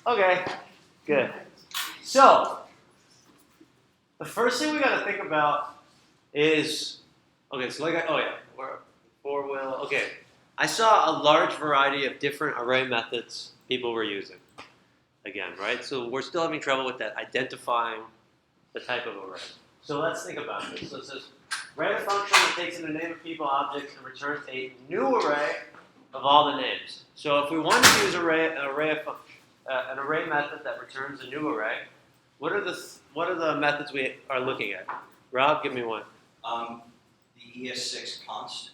Okay, good. So, the first thing we got to think about is, okay, so okay. I saw a large variety of different array methods people were using. Again, right? So we're still having trouble with that, identifying the type of array. So let's think about this. So it says, write a function that takes in the name of people, objects, and returns a new array of all the names. So if we want to use an array method that returns a new array, what are the methods we are looking at? Rob, give me one. The ES6 const.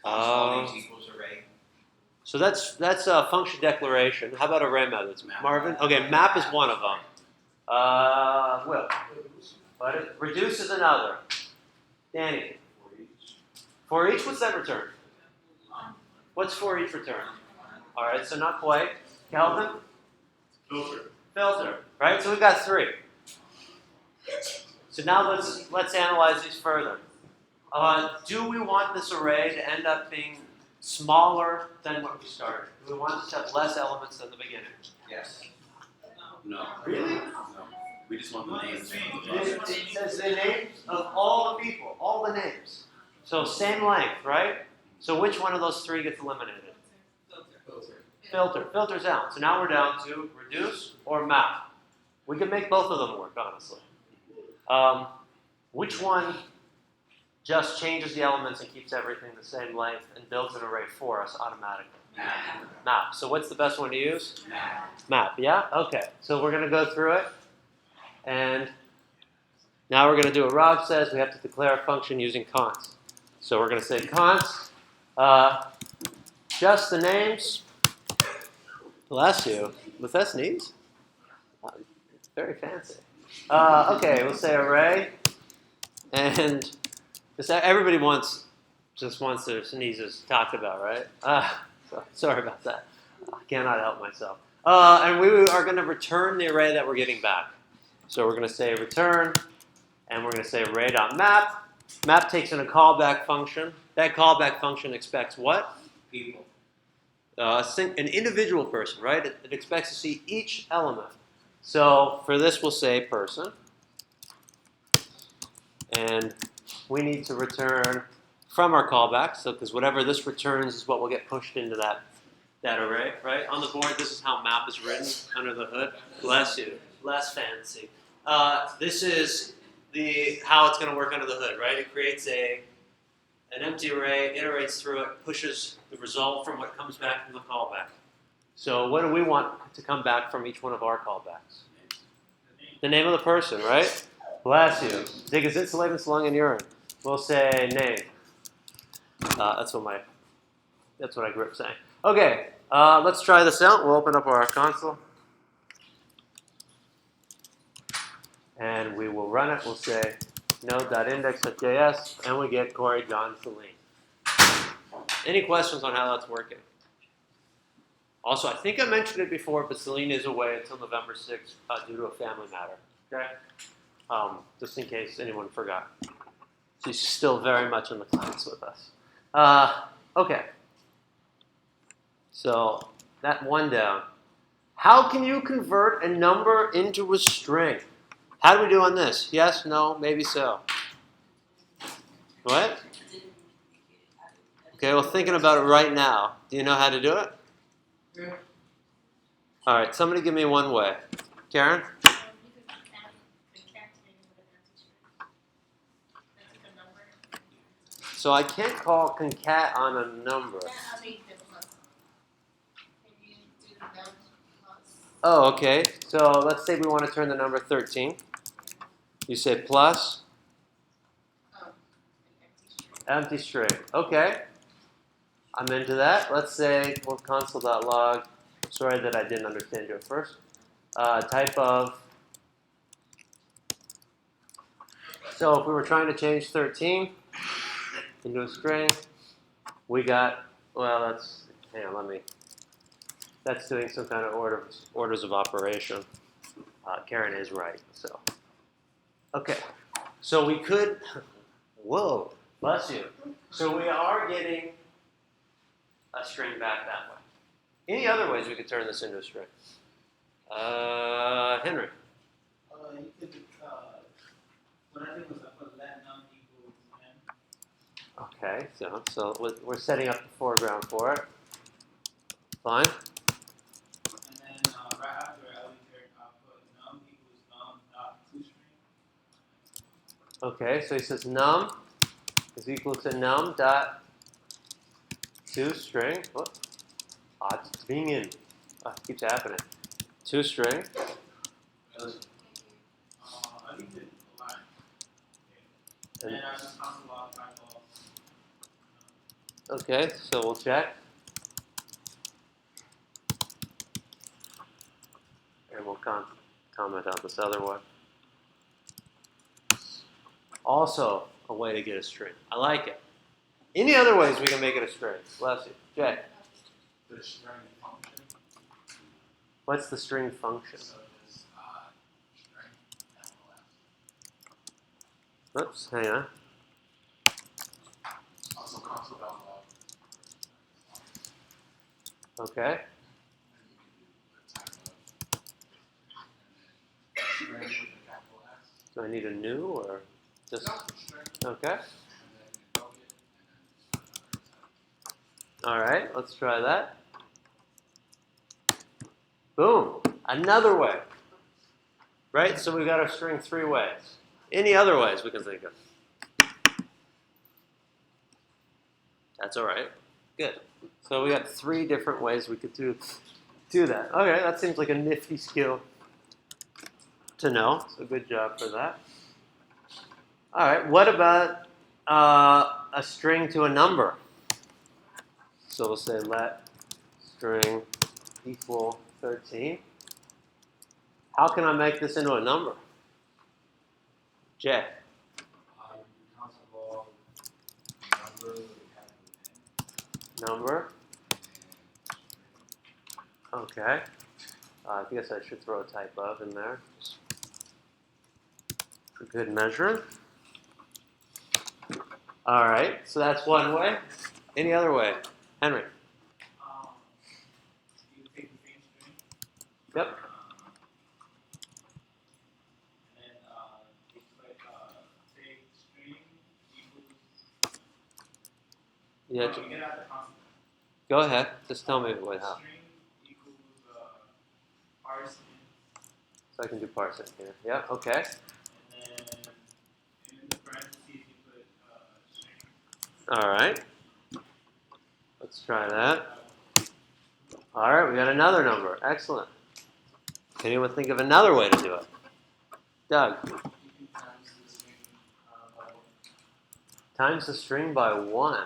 All names equals array. So that's a function declaration. How about array methods? Marvin? Okay, map is one of them. Will. But reduce is another. Danny. For each, what's that return? What's for each return? All right, so not quite. Calvin? Filter. Right, so we've got three. So now let's analyze these further. Do we want this array to end up being smaller than what we started? Do we want it to have less elements than the beginning? Yes. No. Really? No. We just want the names. It says the names of all the people, all the names. So same length, right? So which one of those three gets eliminated? Filter. Filter's out. So now we're down to reduce or map. We can make both of them work, honestly. Which one just changes the elements and keeps everything the same length and builds an array for us automatically? Map. So what's the best one to use? Map, yeah? Okay. So we're going to go through it. And now we're going to do what Rob says. We have to declare a function using const. So we're going to say const, just the names. Bless you. Was that sneeze? Very fancy. Okay, we'll say array. And everybody just wants their sneezes talked about, right? So, sorry about that. I cannot help myself. And we are going to return the array that we're getting back. So we're going to say return, and we're going to say array.map. Map takes in a callback function. That callback function expects what? People. An individual person, right? It expects to see each element. So for this, we'll say person. And we need to return from our callback, so because whatever this returns is what will get pushed into that array, right? On the board, this is how map is written under the hood. Bless you. Less fancy. This is how it's going to work under the hood, right? It creates an empty array, iterates through it, pushes the result from what comes back from the callback. So what do we want to come back from each one of our callbacks? The name of the person, right? Bless you. Dig is insulated, lung, and urine. We'll say name. That's what I grew up saying. Okay, let's try this out. We'll open up our console. And we will run it. We'll say node.index.js, and we get Corey, John, Celine. Any questions on how that's working? Also, I think I mentioned it before, but Celine is away until November 6th due to a family matter. Okay? Just in case anyone forgot. She's still very much in the class with us. Okay. So, that one down. How can you convert a number into a string? How do we do on this? Yes, no, maybe so. What? Okay, well, thinking about it right now. Do you know how to do it? Yeah. All right, somebody give me one way. Karen? So I can't call concat on a number. Oh, okay. So let's say we want to turn the number 13. You say plus empty string. Okay. I'm into that. Let's say we'll console.log. Sorry that I didn't understand you at first. Type of. So if we were trying to change 13 into a string, we got, well, that's doing some kind of orders of operation. Karen is right, so. Okay, so we could, whoa, bless you. So we are getting a string back that way. Any other ways we could turn this into a string? Henry. You could, what I did was I put let num equals n. Okay, so we're setting up the foreground for it. Fine. And then right after I return, I'll put num equals num dot toString. Okay, so he says num is equal to num dot toString. Whoop. It's being in. Oh, it keeps happening. ToString. I need to line. And then I just console log type of. Okay, so we'll check. And we'll comment on this other one. Also, a way to get a string. I like it. Any other ways we can make it a string? Bless you. Jay. The string function. What's the string function? So this string MLS. Oops, hang on. Also console log. Okay. And you can do the type of and then string with a capital S. Do I need a new or just No, string. okay? And then invoke it and then just All right, let's try that. Boom, another way. Right, so we've got our string 3 ways. Any other ways we can think of? That's all right. Good. So we got 3 different ways we could do that. Okay, that seems like a nifty skill to know. So good job for that. All right, what about a string to a number? So we'll say let string equal 13. How can I make this into a number? Jay. console log number with a capital N. Number. Okay. I guess I should throw a type of in there. For good measure. All right, so that's one way. Any other way? Henry. You take the same string. Yep. And then it's like say string equals. Yeah. You get out the constant. Go ahead. Just tell me what how. String equals parse So I can do parsing here. Yeah. Okay. and then in the parentheses you put string. All right. Let's try that. All right, we got another number. Excellent. Can anyone think of another way to do it? Doug. You can times the string by 1. Times the string by 1.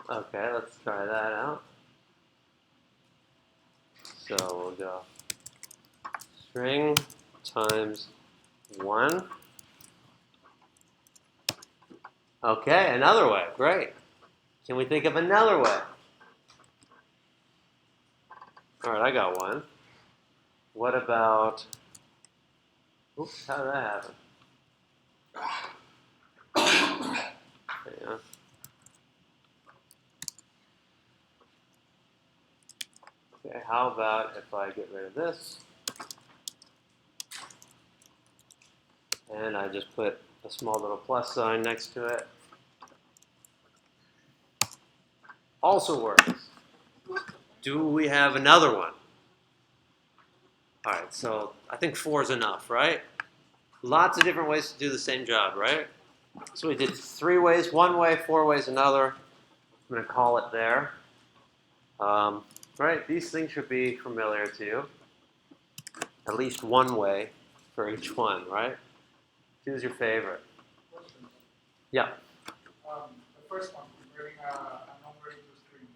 Okay, let's try that out. So we'll go string times 1. Okay, another way. Great. Can we think of another way? All right, I got one. What about... Oops, how did that happen? Hang on. Okay, how about if I get rid of this and I just put a small little plus sign next to it? Also works. Do we have another one? All right, so I think 4 is enough, right? Lots of different ways to do the same job, right? So we did 3 ways, 1 way, 4 ways, another. I'm going to call it there. Right, these things should be familiar to you. At least 1 way for each one, right? Choose your favorite. Question. Yeah. The first one, converting a number into a string,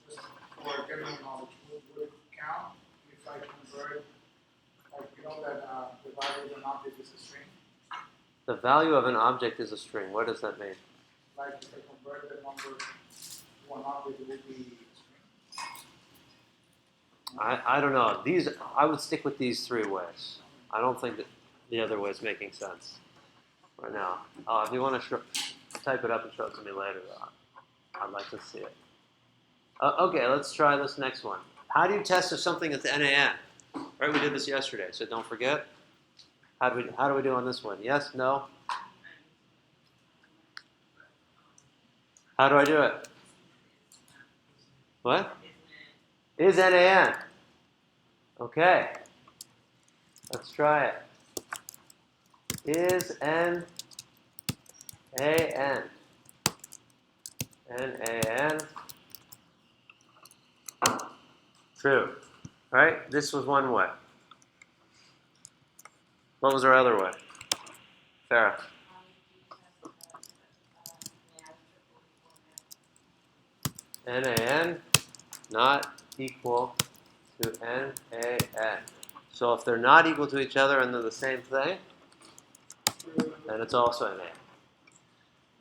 just for general knowledge, would it count if I convert, like, you know that the value of an object is a string? The value of an object is a string. What does that mean? Like, if I convert the number to an object, it would be a string? I don't know. I would stick with these 3 ways. I don't think that the other way is making sense right now. If you want to type it up and show it to me later, I'd like to see it. Okay, let's try this next one. How do you test if something is NaN? Right, we did this yesterday, so don't forget. How do we do on this one? Yes, no? How do I do it? What? Is NaN. Okay. Let's try it. Is NaN. NaN. True. Right? This was one way. What was our other way? Farrah. NaN not equal to NaN. So if they're not equal to each other and they're the same thing, then it's also NaN.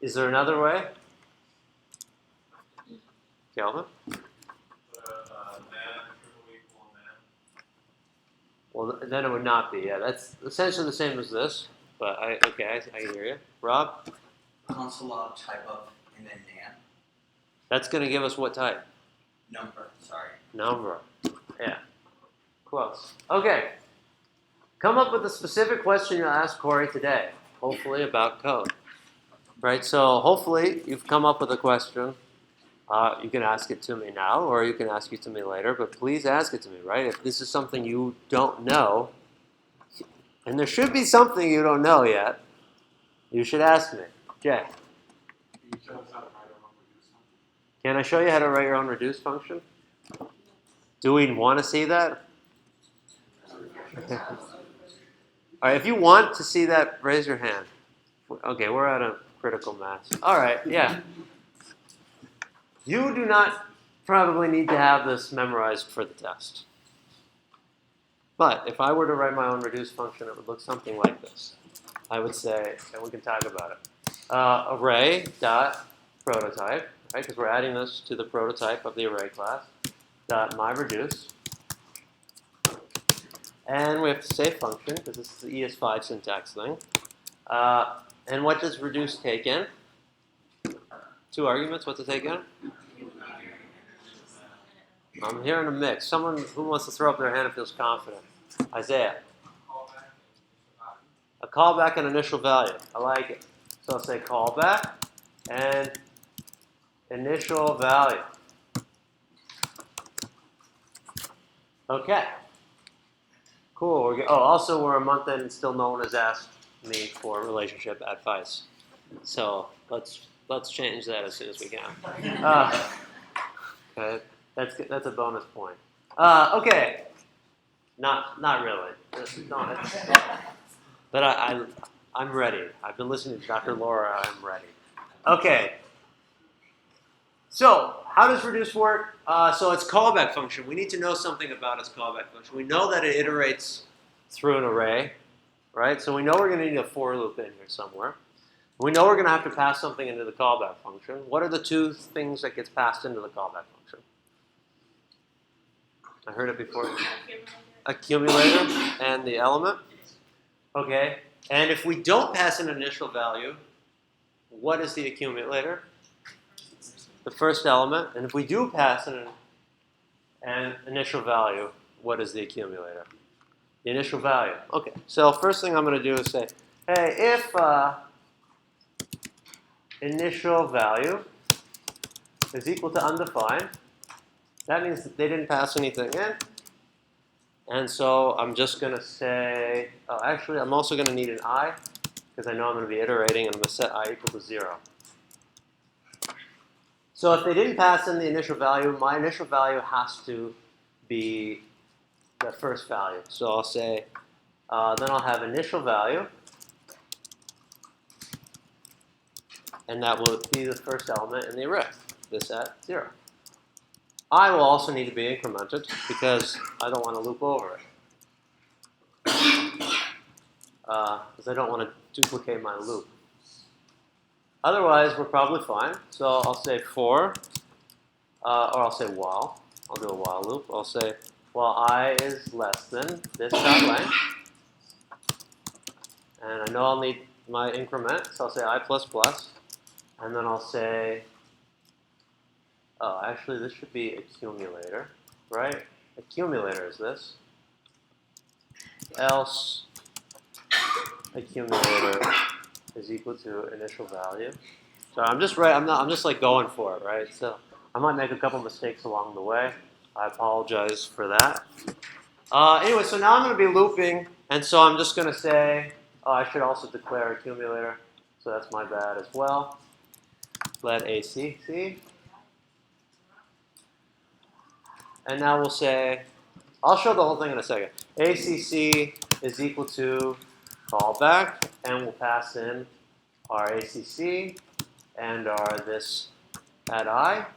Is there another way? Calvin? Well, then it would not be. Yeah, that's essentially the same as this. But I hear you. Rob? Console log type of, and then NaN. That's going to give us what type? Number, sorry. Number. Yeah. Close. Okay. Come up with a specific question you'll ask Corey today, hopefully about code. Right? So hopefully you've come up with a question. You can ask it to me now, or you can ask it to me later, but please ask it to me, right? If this is something you don't know, and there should be something you don't know yet, you should ask me. Jay. Can I show you how to write your own reduce function? Do we want to see that? All right, if you want to see that, raise your hand. Okay, we're at a critical mass. All right, yeah. You do not probably need to have this memorized for the test. But if I were to write my own reduce function, it would look something like this. I would say, and we can talk about it, array dot prototype, right? Because we're adding this to the prototype of the array class, dot myReduce. And we have to say function, because this is the ES5 syntax thing. And what does reduce take in? 2 arguments, what's it take in? I'm hearing a mix. Someone who wants to throw up their hand and feels confident. Isaiah. A callback and initial value. I like it. So I'll say callback and initial value. Okay. Cool. Also we're a month in and still no one has asked me for a relationship advice. So let's change that as soon as we can. Okay. That's a bonus point. Okay. Not really. But I'm ready. I've been listening to Dr. Laura. I'm ready. Okay. So how does reduce work? So it's callback function. We need to know something about its callback function. We know that it iterates through an array, right? So we know we're going to need a for loop in here somewhere. We know we're going to have to pass something into the callback function. What are the 2 things that gets passed into the callback function? I heard it before. Accumulator and the element. Okay. And if we don't pass an initial value, what is the accumulator? The first element. And if we do pass an initial value, what is the accumulator? The initial value. Okay. So first thing I'm going to do is say, hey, if initial value is equal to undefined, that means that they didn't pass anything in. And so I'm just going to say, actually, I'm also going to need an I, because I know I'm going to be iterating, and I'm going to set I equal to 0. So if they didn't pass in the initial value, my initial value has to be the first value. So I'll say, then I'll have initial value, and that will be the first element in the array, this at 0. I will also need to be incremented because I don't want to loop over it. Because I don't want to duplicate my loop. Otherwise, we're probably fine. So I'll say for, or I'll say while. I'll do a while loop. I'll say while I is less than this dot length. And I know I'll need my increment, so I'll say I++. And then I'll say Oh, actually, this should be accumulator, right? Accumulator is this. Else accumulator is equal to initial value. So I'm just right. I'm just like going for it, right? So I might make a couple mistakes along the way. I apologize for that. Anyway, so now I'm going to be looping, and so I'm just going to say, oh, I should also declare accumulator. So that's my bad as well. Let ACC. And now we'll say, I'll show the whole thing in a second. ACC is equal to callback, and we'll pass in our ACC and our this at I,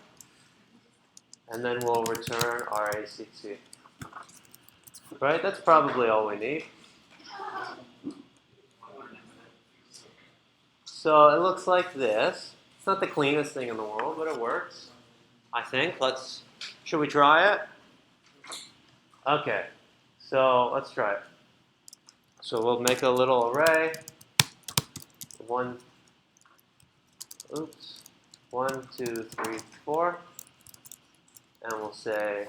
and then we'll return our ACC. Right? That's probably all we need. So it looks like this. It's not the cleanest thing in the world, but it works. I think. Should we try it? Okay. So let's try it. So we'll make a little array. 1, 2, 3, 4. And we'll say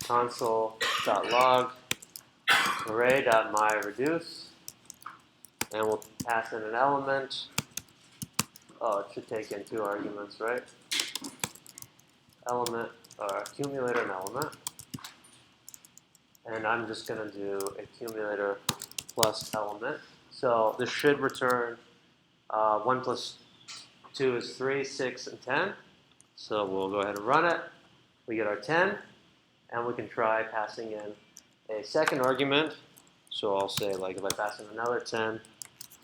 console.log array.myReduce. And we'll pass in an element. Oh, it should take in 2 arguments, right? Element, or accumulator and element. And I'm just going to do accumulator plus element. So this should return 1 plus 2 is 3, 6, and 10. So we'll go ahead and run it. We get our 10. And we can try passing in a second argument. So I'll say, like, if I pass in another 10,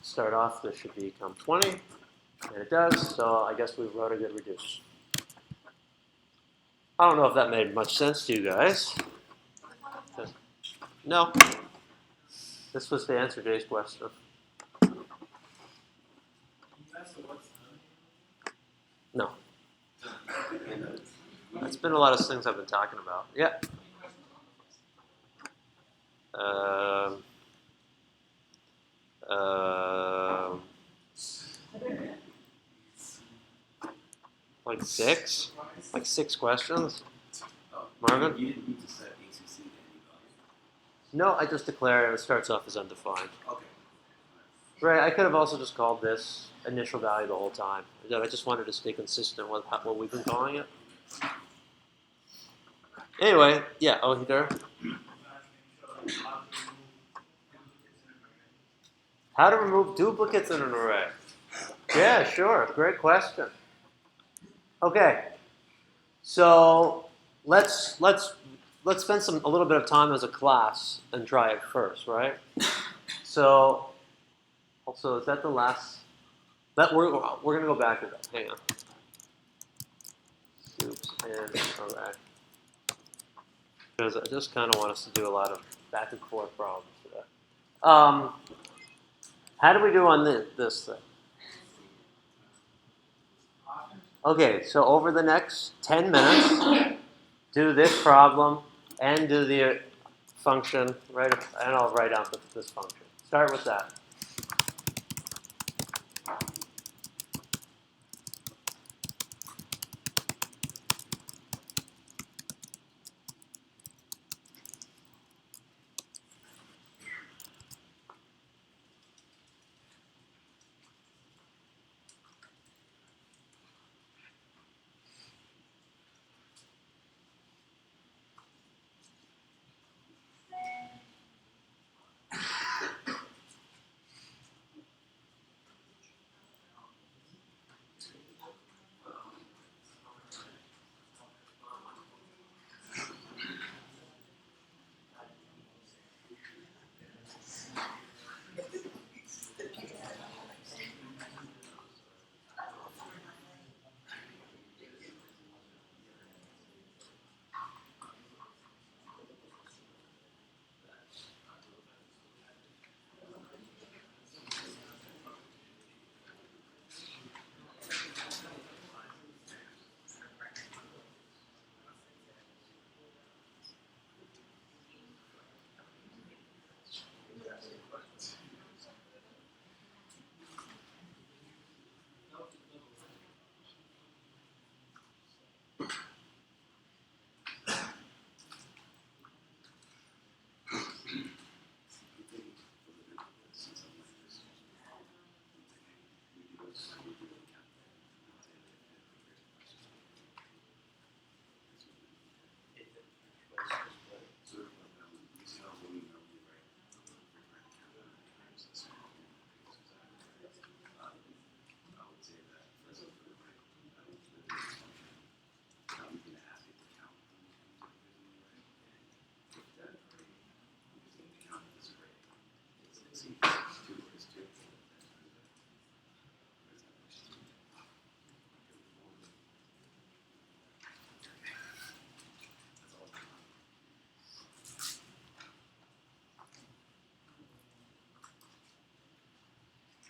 start off, this should become 20. And it does. So I guess we wrote a good reduce. I don't know if that made much sense to you guys. No. This was to answer Jay's question. No. That's been a lot of things I've been talking about. Yeah. Like 6? Like 6 questions? Oh, Marvin? You didn't need to set ACC to any value. No, I just declare it starts off as undefined. Okay. Right, I could have also just called this initial value the whole time. I just wanted to stay consistent with what we've been calling it. Anyway, yeah, oh, there. How to remove duplicates in an array? Yeah, sure, great question. Okay, so let's spend a little bit of time as a class and try it first, right? So, also, is that the last? We're gonna go back to that. Hang on. Oops, and array. Because I just kind of want us to do a lot of back and forth problems today. How do we do on this thing? Okay, so over the next 10 minutes, do this problem and do the function, right? And I'll write down this function. Start with that.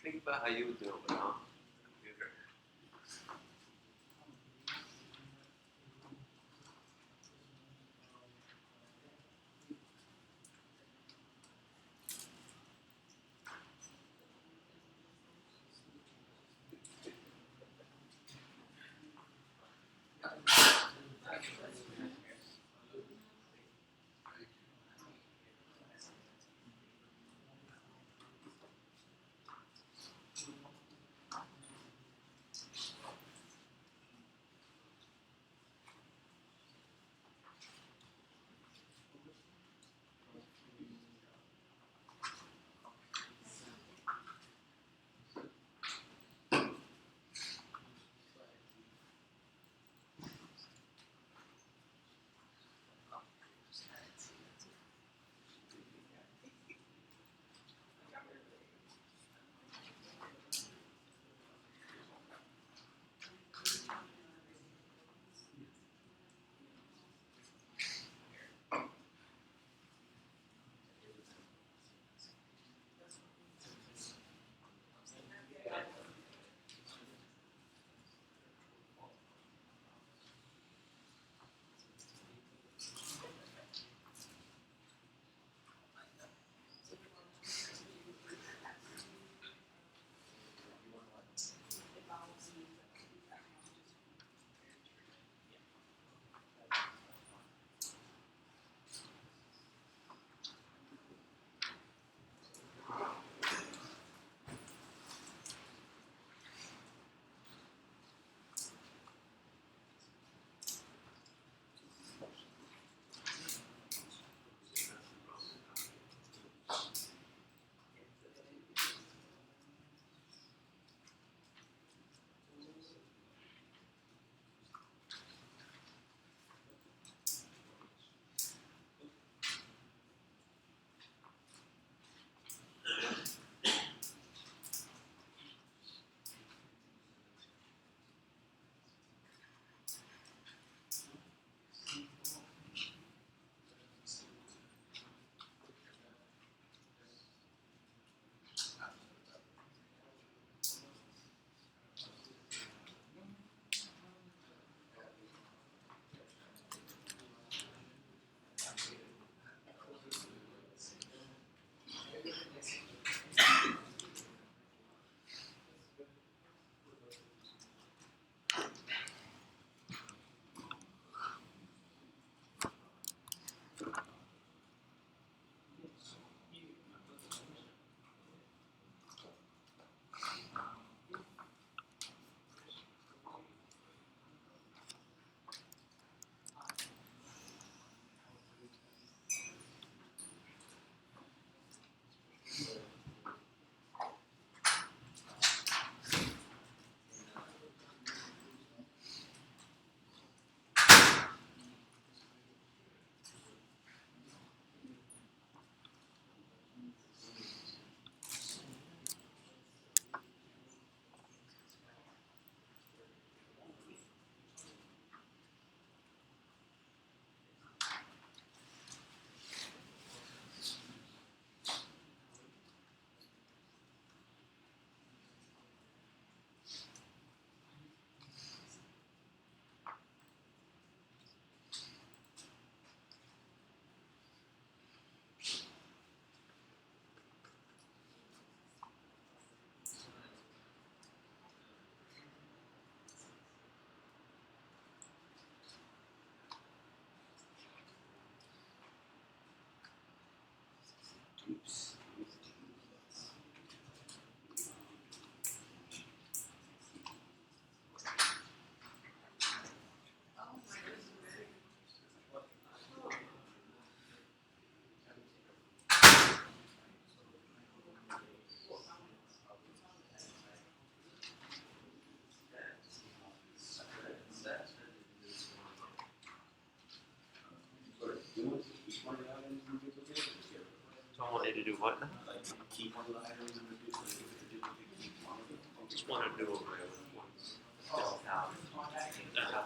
Think about how you would do it without a computer. So I want you to do what now? Keep one of the items in the duplicate, if it's a duplicate, keep one of them. Just want to do it once. Just have no.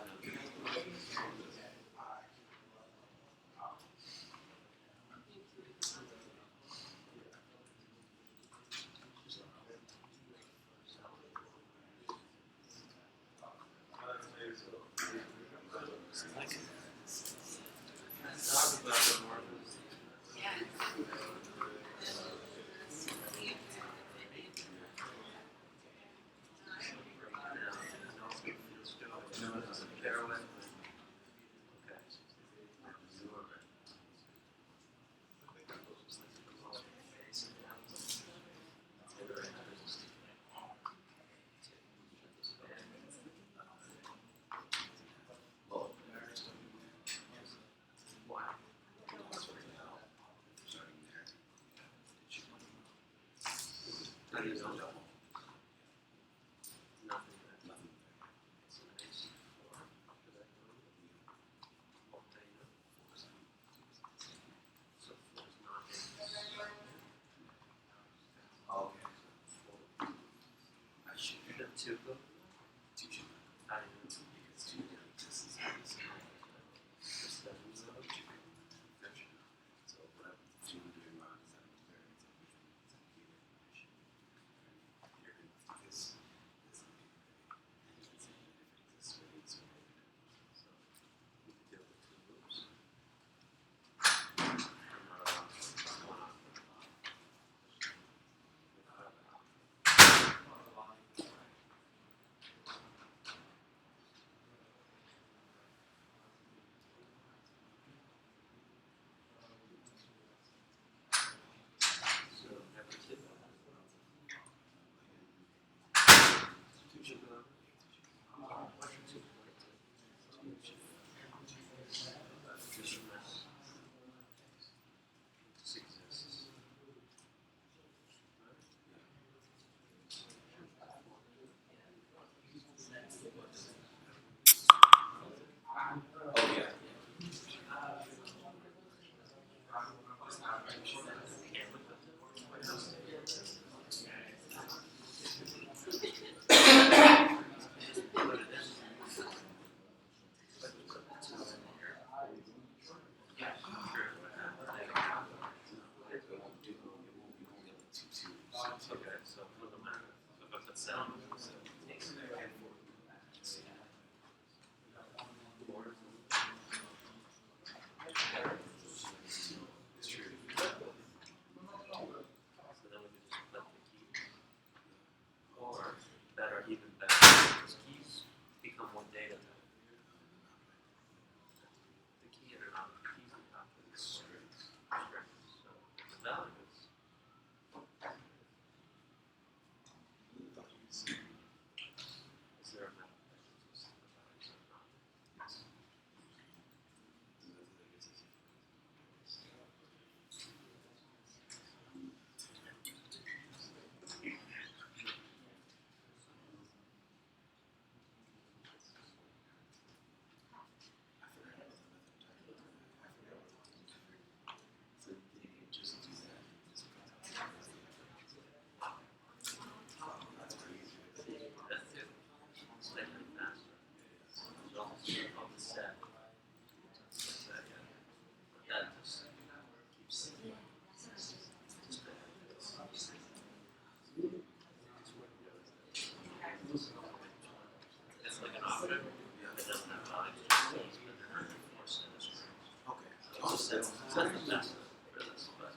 best for this, but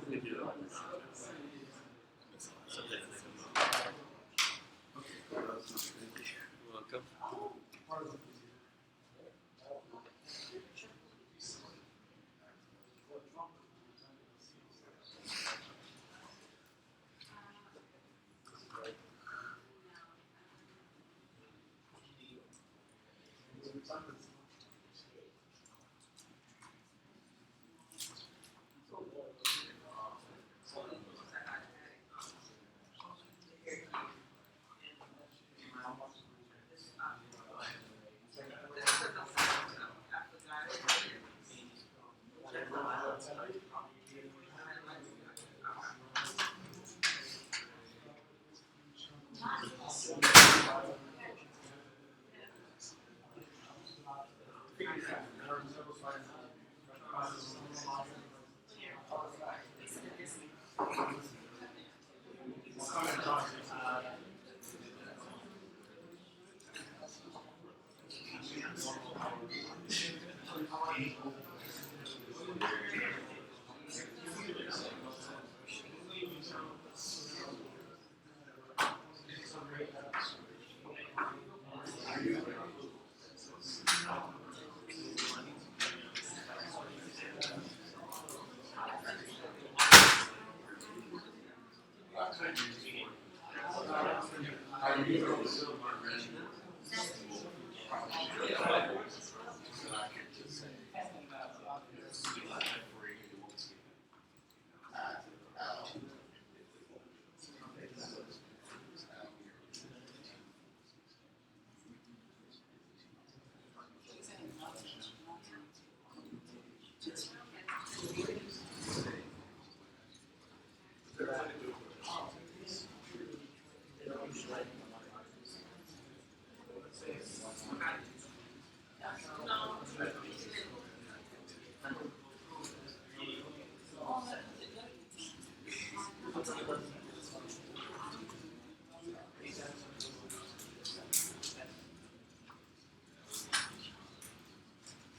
we can do it. Something to think about. You're welcome.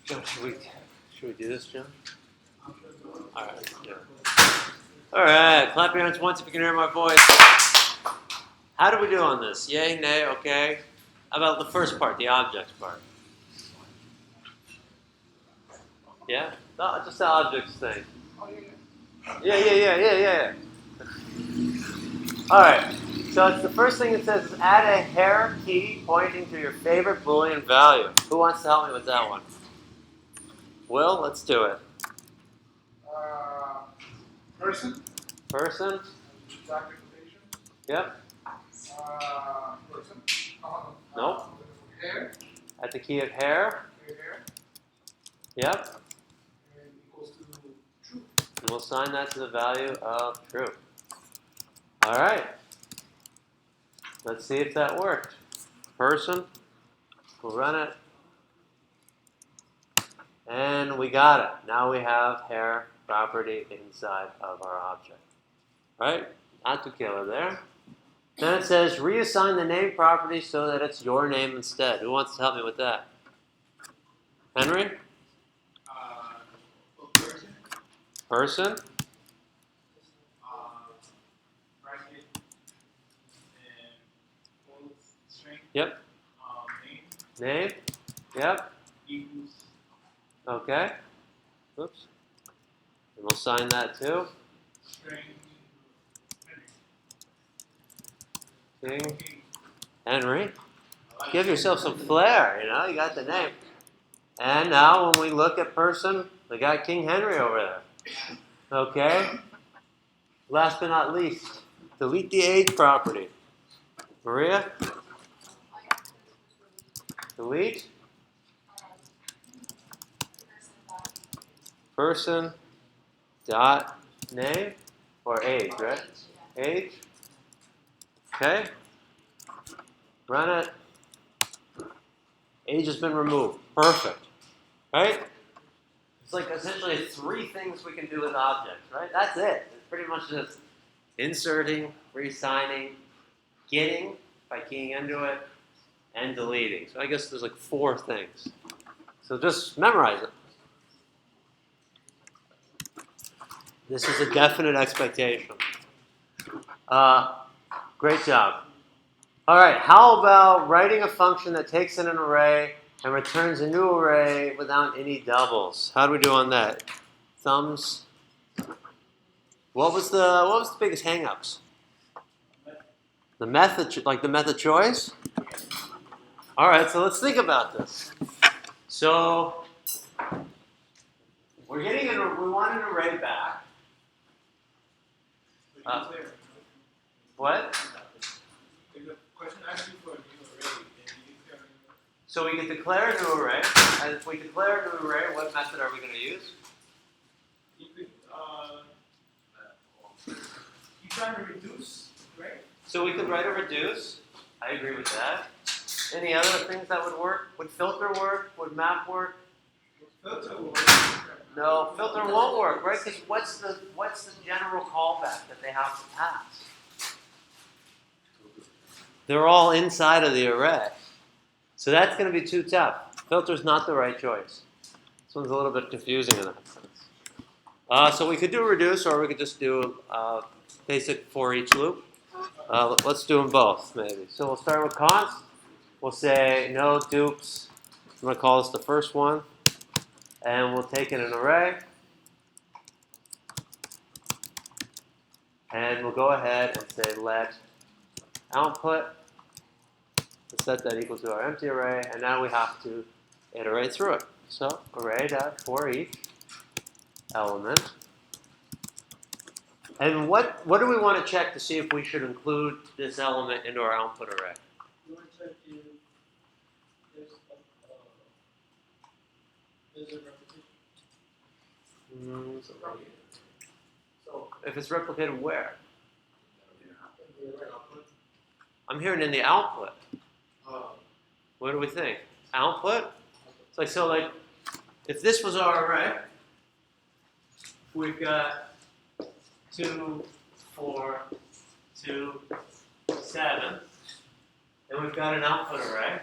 John, should we do this, John? All right. Yeah. All right. Clap your hands once if you can hear my voice. How do we do on this? Yay, nay, okay. How about the first part, the objects part? Yeah? No, just the objects thing. Yeah. All right. So it's the first thing it says is add a hair key pointing to your favorite Boolean value. Who wants to help me with that one? Will, let's do it. Person. Person? Documentation. Yep. Person. Nope. Hair. At the key of hair? Hair. Yep. And equals to true. And we'll assign that to the value of true. All right. Let's see if that worked. Person. We'll run it. And we got it. Now we have hair property inside of our object. Right? Not too killer there. Then it says reassign the name property so that it's your name instead. Who wants to help me with that? Henry? Person, Person? bracket, and quote string, Yep. name Name? Yep. equals Okay. Oops. And we'll sign that too. string, King Henry. Give yourself some flair, you know, you got the name. And now when we look at person, we got King Henry over there. Okay? Last but not least, delete the age property. Maria? Delete. Person dot name or age, right? Age. Okay. Run it. Age has been removed. Perfect. Right? It's like essentially 3 things we can do with objects, right? That's it. It's pretty much just inserting, reassigning, getting by keying into it, and deleting. So I guess there's like 4 things. So just memorize it. This is a definite expectation. Great job. All right, how about writing a function that takes in an array and returns a new array without any doubles? How do we do on that? Thumbs. What was the biggest hangups? The method, like the method choice? All right, so let's think about this. So we want an array back. What? If the question asks you for a new array, then you declare So we can declare a new array, and if we declare a new array, what method are we going to use? you could you trying to reduce, right? So we could write a reduce. I agree with that. Any other things that would work? Would filter work? Would map work? Filter will No, filter won't work, right? Because what's the general callback that they have to pass? They're all inside of the array. So that's going to be too tough. Filter's not the right choice. This one's a little bit confusing in that sense. So we could do reduce, or we could just do basic for each loop. Let's do them both, maybe. So we'll start with const. We'll say no dupes. I'm going to call this the first one. And we'll take in an array. And we'll go ahead and say let output. We'll set that equal to our empty array. And now we have to iterate through it. So array.for each element. And what do we want to check to see if we should include this element into our output array? You want to check if there's a repetition. So if it's replicated where? I'm hearing in the output. What do we think? Output? It's like if this was our array, we've got 2, 4, 2, 7, and we've got an output array.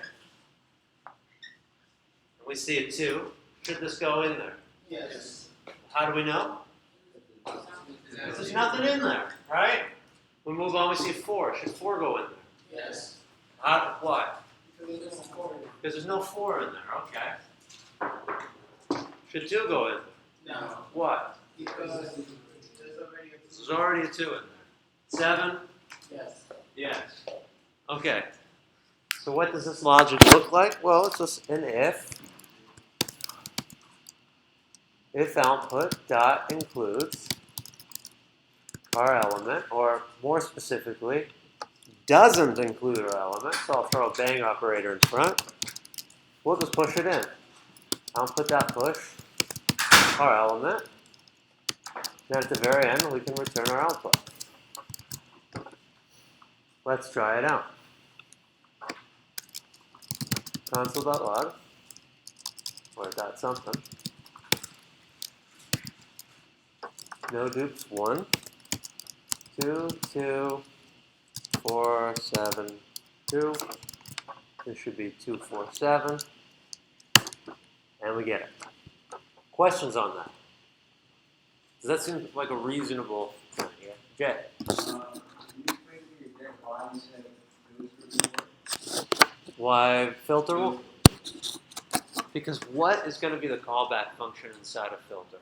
And we see a 2. Should this go in there? Yes. How do we know? Because there's nothing in there, right? We move on, we see 4. Should 4 go in there? Yes. Why? Because there's no forward. Because there's no 4 in there, okay. Should 2 go in there? No. Why? Because there's already a There's already a 2 in there. 7? Yes. Yes. Okay. So what does this logic look like? Well, it's just an if output dot includes our element, or more specifically, doesn't include our element, so I'll throw a bang operator in front. We'll just push it in. Output dot push our element. Then at the very end, we can return our output. Let's try it out. Console.log, or dot something. No dupes 1, 2, 2, 4, 7, 2. This should be 2, 4, 7. And we get it. Questions on that? Does that seem like a reasonable thing? Yeah. Jay? Why filter? Because what is going to be the callback function inside of filter?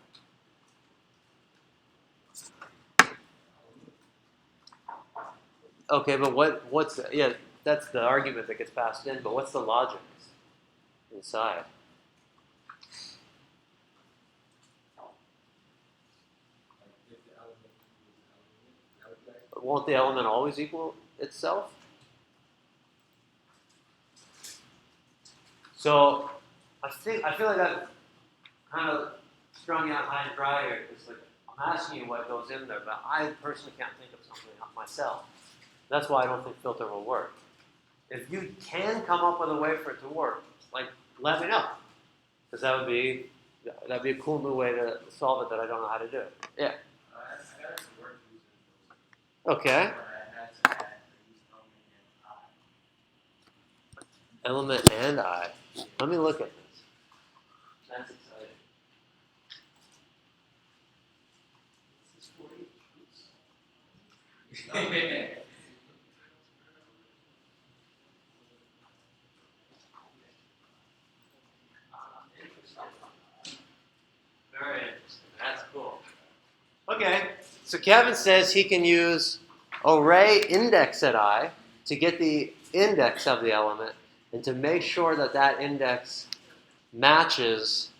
Okay, but what's yeah? That's the argument that gets passed in. But what's the logic inside? Won't the element always equal itself? So I feel like I've kind of strung you out high and dry here. It's like I'm asking you what goes in there, but I personally can't think of something myself. That's why I don't think filter will work. If you can come up with a way for it to work, like let me know, because that'd be a cool new way to solve it that I don't know how to do it. Yeah. Okay. Element and I. Let me look at this. That's exciting. It's 40. Very interesting. That's cool. Okay, so Kevin says he can use array index at I to get the index of the element and to make sure that that index matches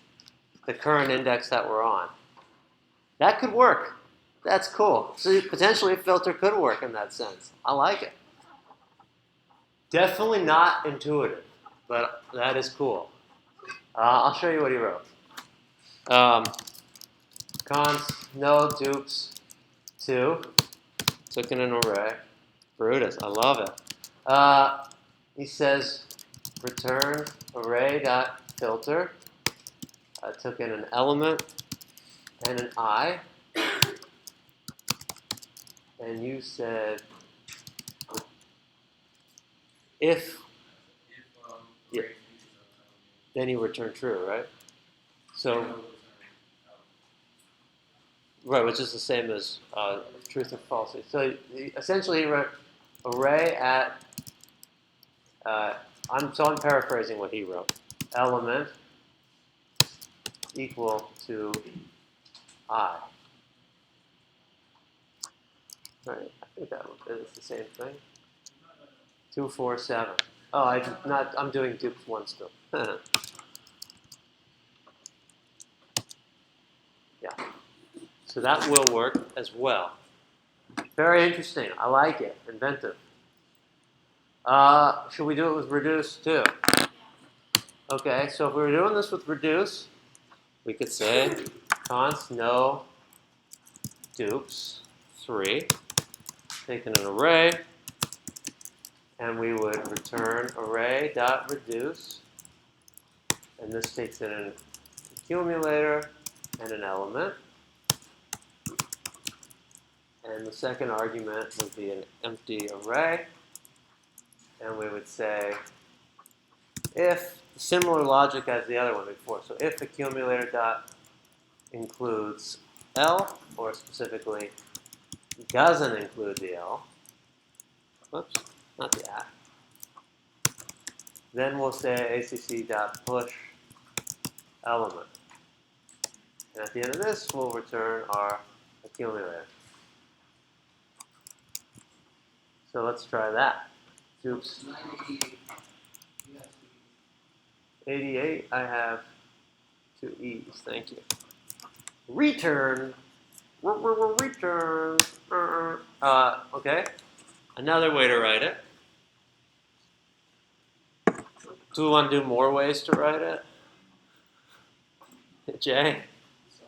the current index that we're on. That could work. That's cool. So potentially a filter could work in that sense. I like it. Definitely not intuitive, but that is cool. I'll show you what he wrote. Const no dupes 2. Took in an array. Brutus, I love it. He says return array.filter. I took in an element and an I. And you said if yeah, then you return true, right? So right, which is the same as truth or falsity. So essentially, he wrote array at. I'm paraphrasing what he wrote. Element equal to I. Right, I think that is the same thing. 2, 4, 7. Oh, I'm doing dupes 1 still. Yeah. So that will work as well. Very interesting. I like it. Inventive. Should we do it with reduce too? Okay, so if we were doing this with reduce, we could say const no dupes 3, taking an array, and we would return array.reduce, and this takes in an accumulator and an element. And the second argument would be an empty array. And we would say if, similar logic as the other one before. So if accumulator dot includes L, or specifically doesn't include the L, whoops, not the at, then we'll say acc dot push element. And at the end of this, we'll return our accumulator. So let's try that. Oops. 88, I have 2 E's, thank you. Return. Return. Okay. Another way to write it. Do we want to do more ways to write it? Jay? So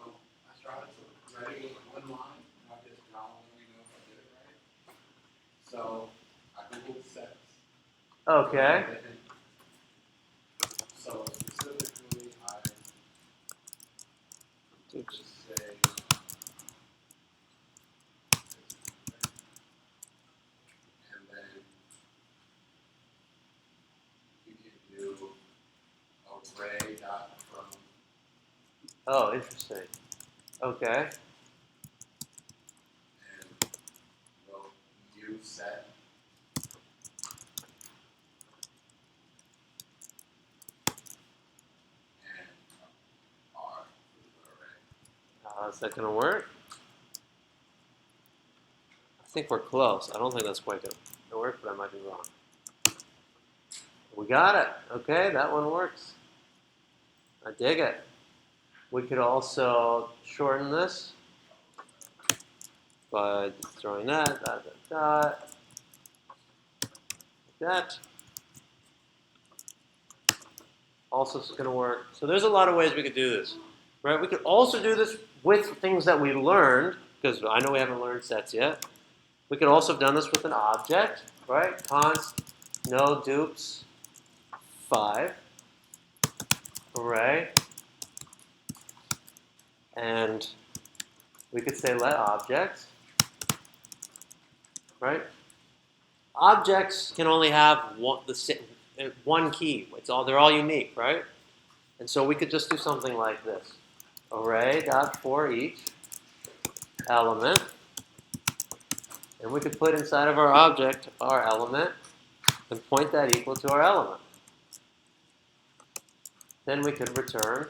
I started writing it one line, and I just now let me know if I did it right. So I googled sets. Okay. So specifically, I Oops. just say and then you can do array dot from Oh, interesting. Okay. and well new set and R for the array. Is that going to work? I think we're close. I don't think that's quite going to work, but I might be wrong. We got it. Okay, that one works. I dig it. We could also shorten this by throwing that, like that. Also it's going to work. So there's a lot of ways we could do this. Right? We could also do this with things that we learned, because I know we haven't learned sets yet. We could also have done this with an object, right? Const no dupes 5 array. And we could say let objects, right? Objects can only have one key. They're all unique, right? And so we could just do something like this. Array dot for each element, and we could put inside of our object our element and point that equal to our element. Then we could return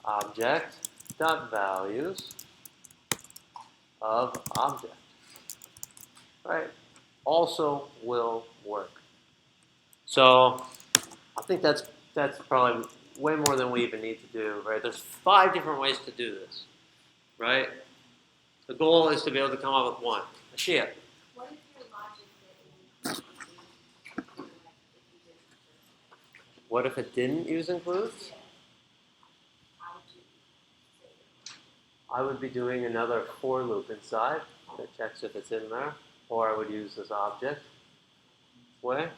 object.values of object. Right? Also will work. So I think that's probably way more than we even need to do, right? There's 5 different ways to do this, right? The goal is to be able to come up with one. Ashia. What if your logic didn't What if it didn't use includes? how would you say it? I would be doing another for loop inside that checks if it's in there, or I would use this object way.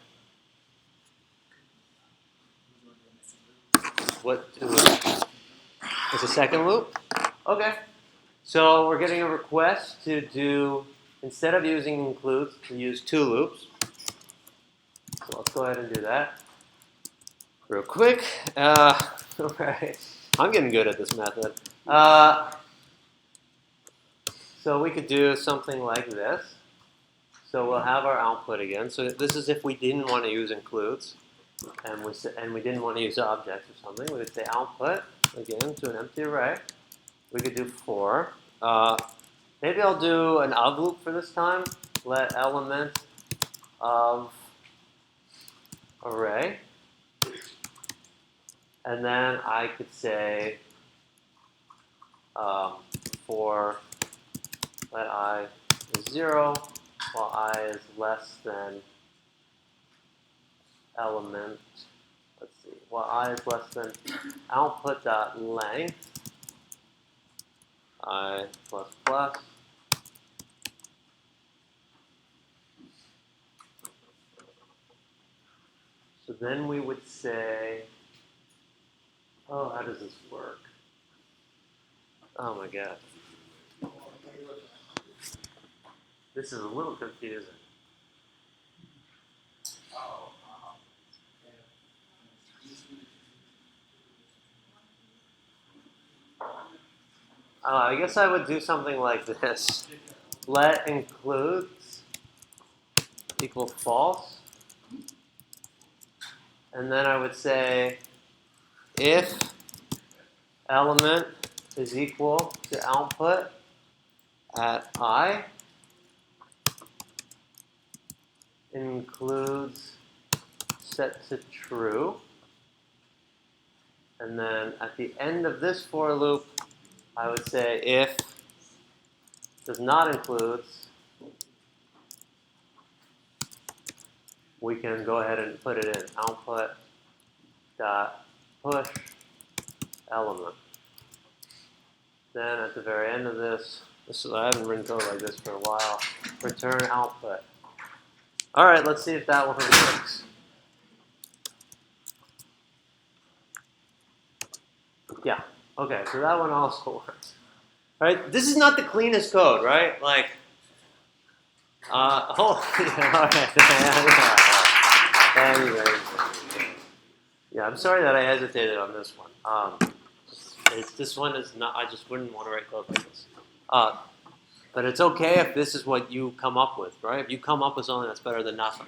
What is a second loop? Okay. So we're getting a request to do, instead of using includes, to use 2 loops. So let's go ahead and do that real quick. Right. I'm getting good at this method. So we could do something like this. So we'll have our output again. So this is if we didn't want to use includes, and we didn't want to use objects or something. We would say output again to an empty array. We could do for. Maybe I'll do an of loop for this time. Let element of array. And then I could say for let I is 0 while I is less than element. Let's see. While I is less than output.length. I plus plus. So then we would say, oh, how does this work? Oh my god. This is a little confusing. I guess I would do something like this. Let includes equal false. And then I would say if element is equal to output at I, includes set to true. And then at the end of this for loop, I would say if does not includes, we can go ahead and put it in output dot push element. Then at the very end of this I haven't written code like this for a while, return output. All right, let's see if that one works. Yeah, okay, so that one also works. All right, this is not the cleanest code, right? Like, yeah, all right. Yeah, I'm sorry that I hesitated on this one. This one is not, I just wouldn't want to write code like this. But it's okay if this is what you come up with, right? If you come up with something that's better than nothing.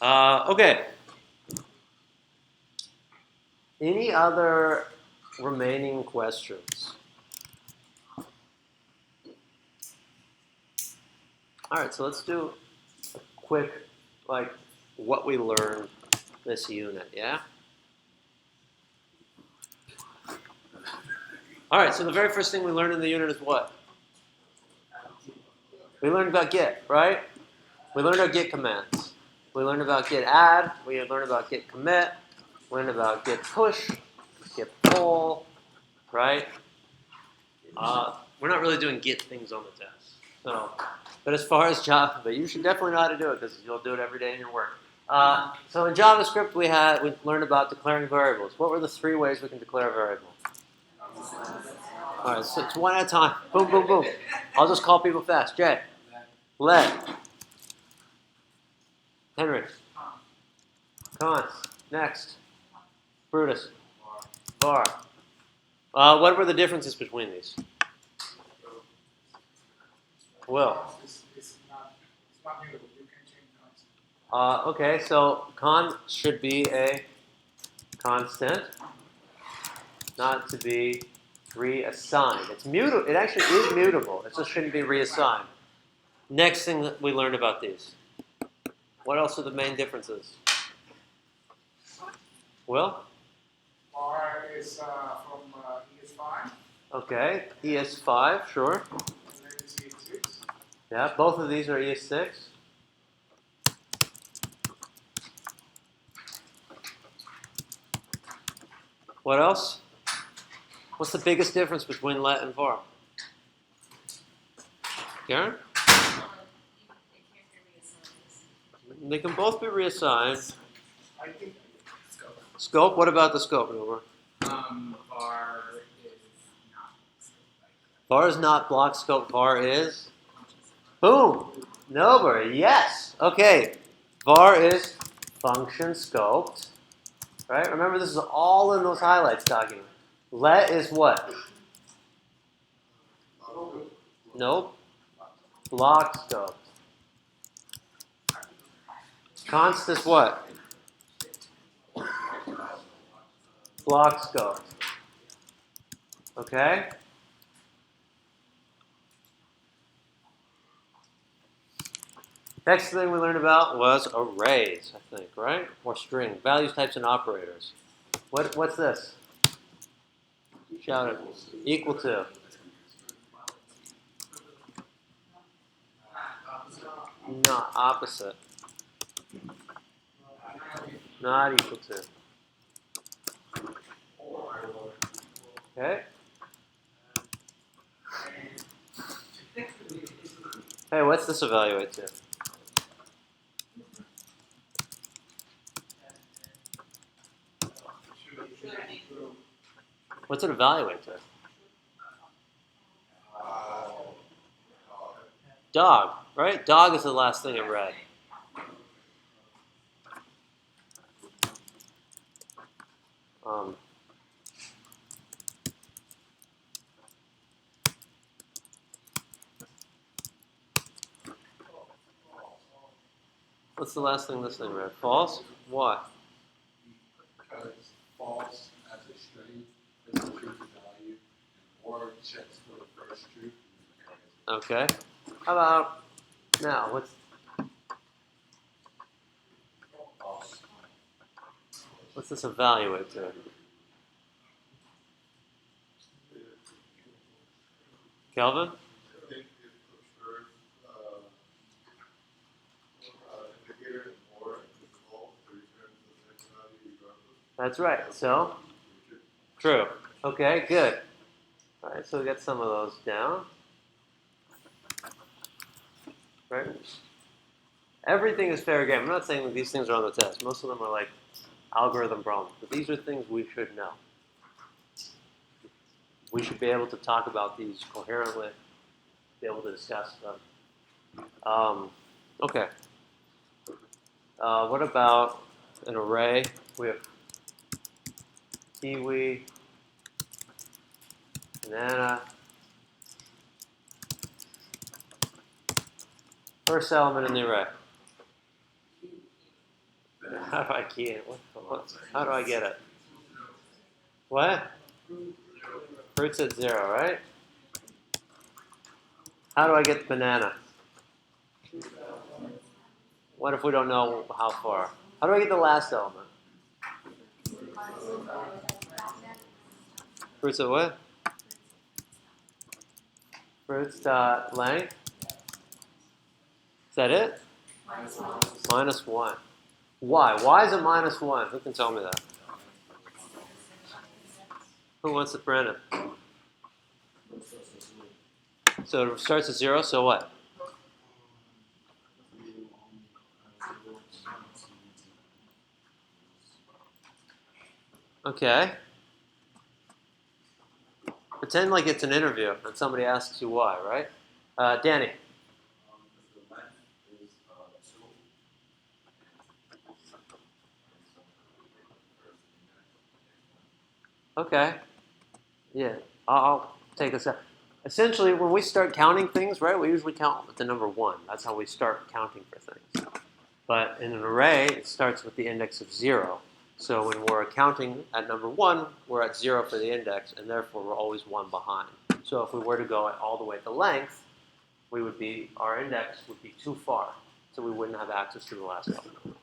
Okay. Any other remaining questions? All right, so let's do a quick, like, what we learned this unit, yeah? All right, so the very first thing we learned in the unit is what? We learned about git, right? We learned our git commands. We learned about git add. We learned about git commit. We learned about git push, git pull, right? We're not really doing git things on the test. So, but as far as Java, but you should definitely know how to do it because you'll do it every day in your work. So in JavaScript, we learned about declaring variables. What were the 3 ways we can declare a variable? All right, so it's one at a time. Boom, boom, boom. I'll just call people fast. Jay. Let. Henry. Cons. Next. Brutus. Bar. What were the differences between these? Will. It's not mutable, you can change const. Okay, so con should be a constant, not to be reassigned. It's mutable. It actually is mutable. It just shouldn't be reassigned. Next thing that we learned about these. What else are the main differences? Will? Var is from ES5, Okay, ES5, sure. and then it's ES6. Yeah, both of these are ES6. What else? What's the biggest difference between let and var? Karen? They can both be reassigned. I think Scope, what about the scope, Wilbur? var is not Var is not block scope, var is? Boom! Nobody, yes! Okay, var is function scoped. Right? Remember, this is all in those highlights document. Let is what? Nope. Block scoped. Const is what? Block scoped. Okay? Next thing we learned about was arrays, I think, right? Or string. Values, types, and operators. What's this? Shout it. Equal to. Not opposite. Not equal to. Okay? Hey, what's this evaluate to? What's it evaluate to? Dog, right? Dog is the last thing it read. What's the last thing this thing read? False? Why? because false as a string is a true value, or checks for the first truth. Okay. How about now? What's this evaluate to? Kelvin? I think it prefers indicator and more default to return to the same value regardless. That's right. So? True. Okay, good. All right, so we got some of those down. Right? Everything is fair game. I'm not saying that these things are on the test. Most of them are like algorithm problems. But these are things we should know. We should be able to talk about these coherently, be able to discuss them. Okay. What about an array? We have kiwi, banana. First element in the array. How do I key it? How do I get it? What? Fruit's at 0, right? How do I get the banana? What if we don't know how far? How do I get the last element? Fruit's at what? Fruit's dot length. Is that it? Minus 1. Why? Why is it minus 1? Who can tell me that? Who wants to print it? So it starts at 0, so what? Okay. Pretend like it's an interview and somebody asks you why, right? Danny. Okay. Yeah, I'll take a sec. essentially, when we start counting things, right, we usually count with the number 1. That's how we start counting for things. But in an array, it starts with the index of 0. So when we're counting at number 1, we're at 0 for the index, and therefore we're always 1 behind. So if we were to go all the way to length, our index would be too far. So we wouldn't have access to the last element.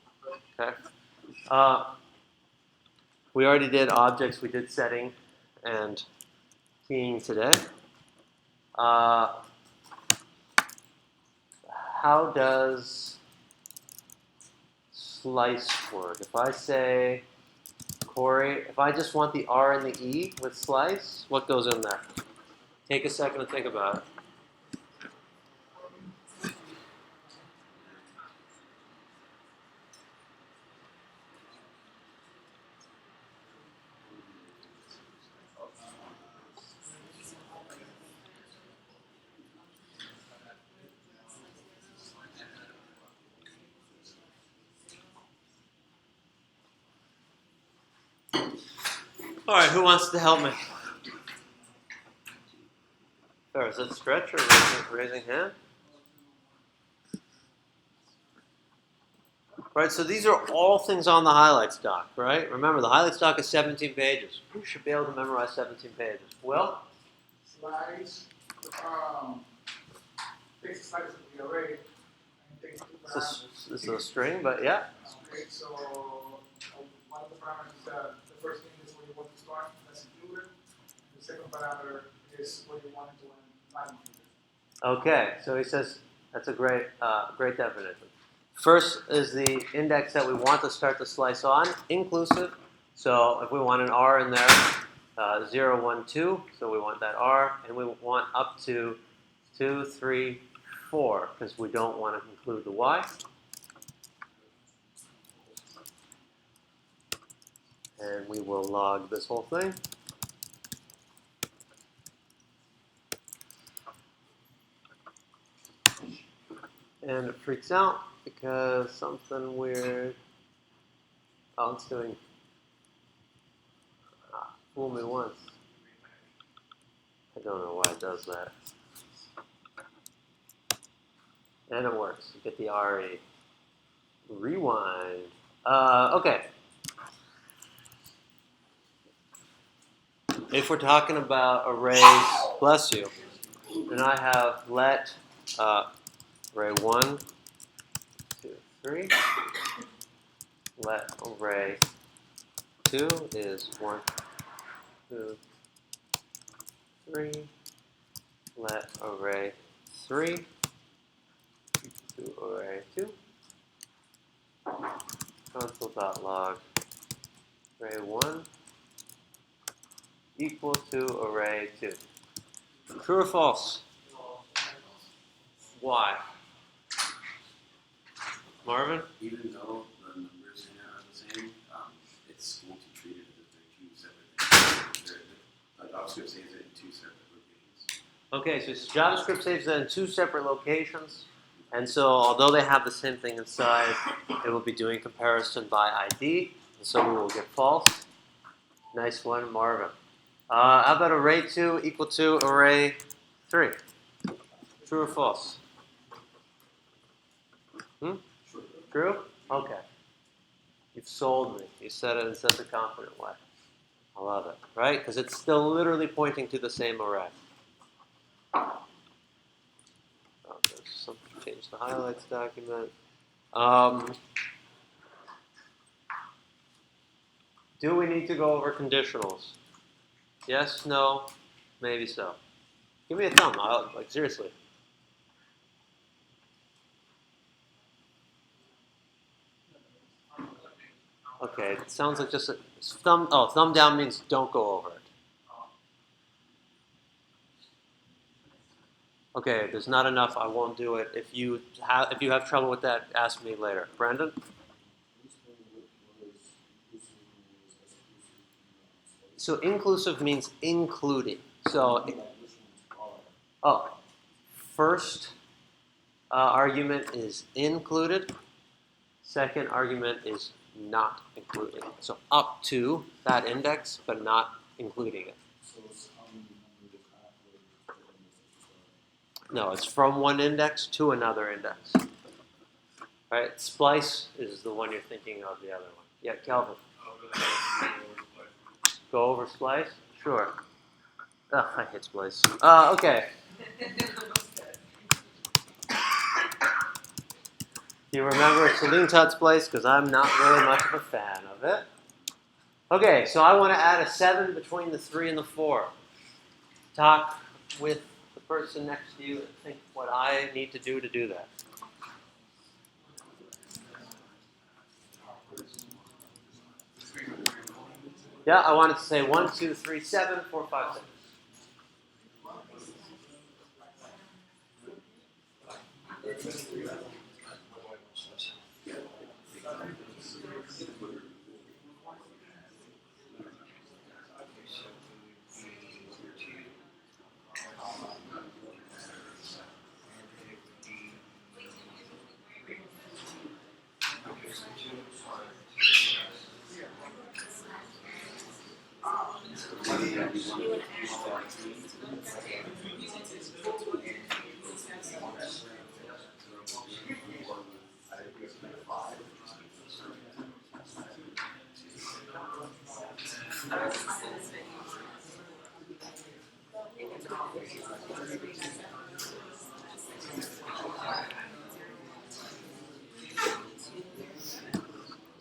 Okay? We already did objects, we did setting and keying today. How does slice work? If I say, Corey, if I just want the R and the E with slice, what goes in there? Take a second to think about it. All right, who wants to help me? Or is it stretch or raising hand? Right, so these are all things on the highlights doc, right? Remember, the highlights doc is 17 pages. Who should be able to memorize 17 pages? Will? Slice, takes a slice of the array and takes 2 parameters. This is a string, but yeah. Okay, so one of the parameters, the first thing is where you want to start, that's included. The second parameter is where you want it to end, not included. Okay, so he says that's a great definition. First is the index that we want to start the slice on, inclusive. So if we want an R in there, 0, 1, 2, so we want that R, and we want up to 2, 3, 4, because we don't want to include the Y. And we will log this whole thing. And it freaks out because something weird. Oh, it's doing. Fool me once. I don't know why it does that. And it works. You get the RE. Rewind. Okay. If we're talking about arrays, bless you, then I have let array 1, 2, 3. Let array 2 is 1, 2, 3. Let array 3 to array 2. Console.log array 1 equal to array 2. True or false? Why? Marvin? Even though the numbers in it are the same, it's going to treat it as if they're 2 separate things. JavaScript saves it in 2 separate locations. Okay, so JavaScript saves it in 2 separate locations. And so although they have the same thing inside, it will be doing comparison by ID. And so we will get false. Nice one, Marvin. How about array 2 equal to array 3? True or false? True? Okay. You've sold me. You said it in such a confident way. I love it, right? Because it's still literally pointing to the same array. Oh, there's something change the highlights document. Do we need to go over conditionals? Yes, no, maybe so. Give me a thumb, like seriously. Okay, it sounds like just a thumb. Oh, thumb down means don't go over it. Okay, there's not enough. I won't do it. If you have trouble with that, ask me later. Brandon? So inclusive means including. So, first argument is included. Second argument is not including. So up to that index, but not including it. No, it's from one index to another index. Right? Splice is the one you're thinking of, the other one. Yeah, Calvin. Go over splice? Sure. Oh, I hate splice. Okay. Do you remember Saloon Tut splice? Because I'm not really much of a fan of it. Okay, so I want to add a 7 between the 3 and the 4. Talk with the person next to you and think what I need to do that. Yeah, I wanted to say 1, 2, 3, 7, 4, 5, 6.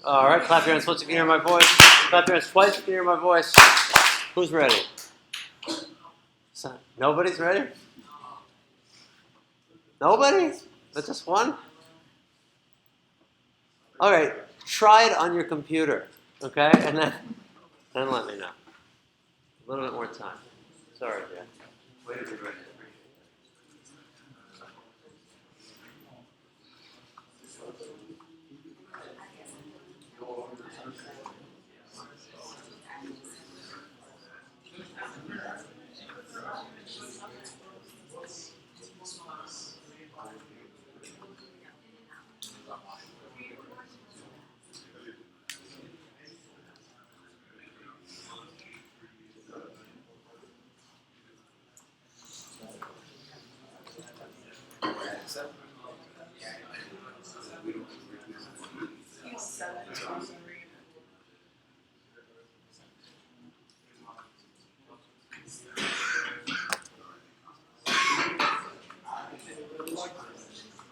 All right, clap your hands once you can hear my voice. Clap your hands twice if you can hear my voice. Who's ready? Nobody's ready? Nobody? But just one? All right, try it on your computer, okay? And then let me know. A little bit more time. Sorry, Jack. Way to be ready.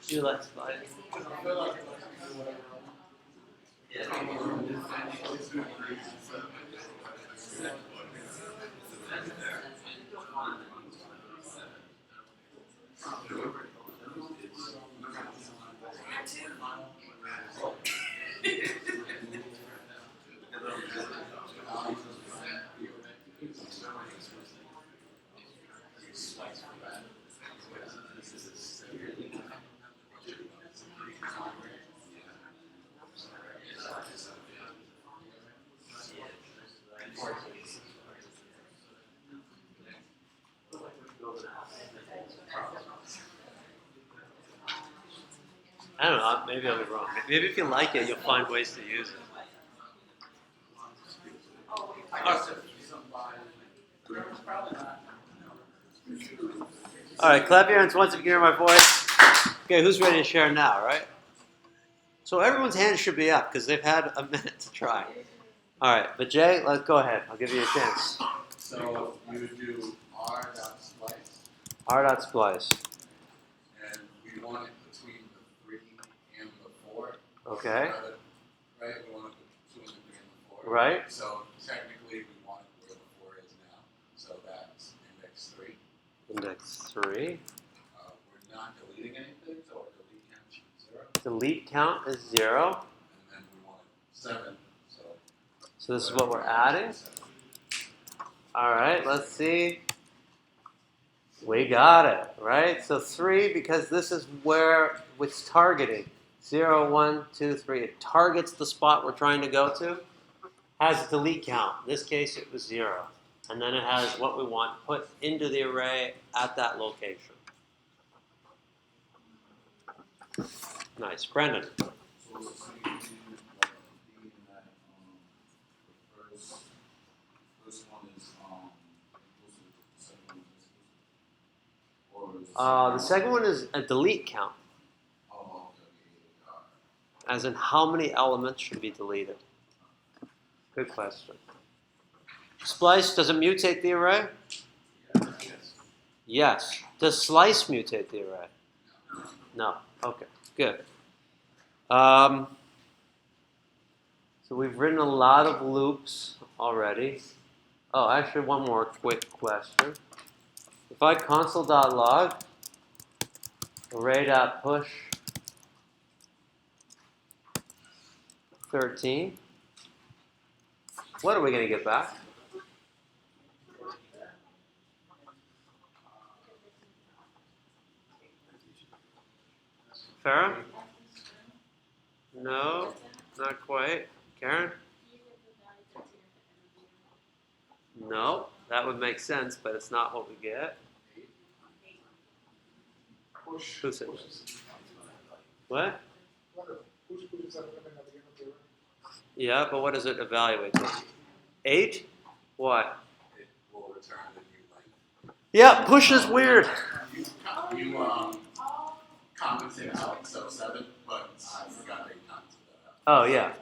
Do you like slide? I don't know. Maybe I'll be wrong. Maybe if you like it, you'll find ways to use it. All right, clap your hands once if you can hear my voice. Okay, who's ready to share now, right? So everyone's hands should be up because they've had a minute to try. All right, but Jay, let's go ahead. I'll give you a chance. So you would do r.splice, R.splice. and we want it between the 3 and the 4. Okay. Right? We want it between the 3 and the 4. Right. So technically we want it where the 4 is now. So that's index 3. Index 3. We're not deleting anything, so our delete count should be 0. Delete count is 0. And then we want 7. So this is what we're adding. All right, let's see. We got it, right? So 3, because this is where it's targeting. 0, 1, 2, 3. It targets the spot we're trying to go to. Has a delete count. In this case, it was 0. And then it has what we want put into the array at that location. Nice. Brendan. So you do like being that the first one is inclusive, the second one is exclusive, or The second one is a delete count, Oh, as in how many elements should be deleted. Good question. Splice, does it mutate the array? Yes. Does slice mutate the array? No. Okay, good. So we've written a lot of loops already. Oh, actually, one more quick question. If I console.log array.push 13, what are we going to get back? Farah? No, not quite. Karen? No, that would make sense, but it's not what we get. Push. Who said? Pushes. What? Push pushes element at the end of the array. Yeah, but what does it evaluate? 8? Why? It will return the new length. Yeah, push is weird. You compensate out, so 7, but I forgot to compensate that out. Oh, yeah.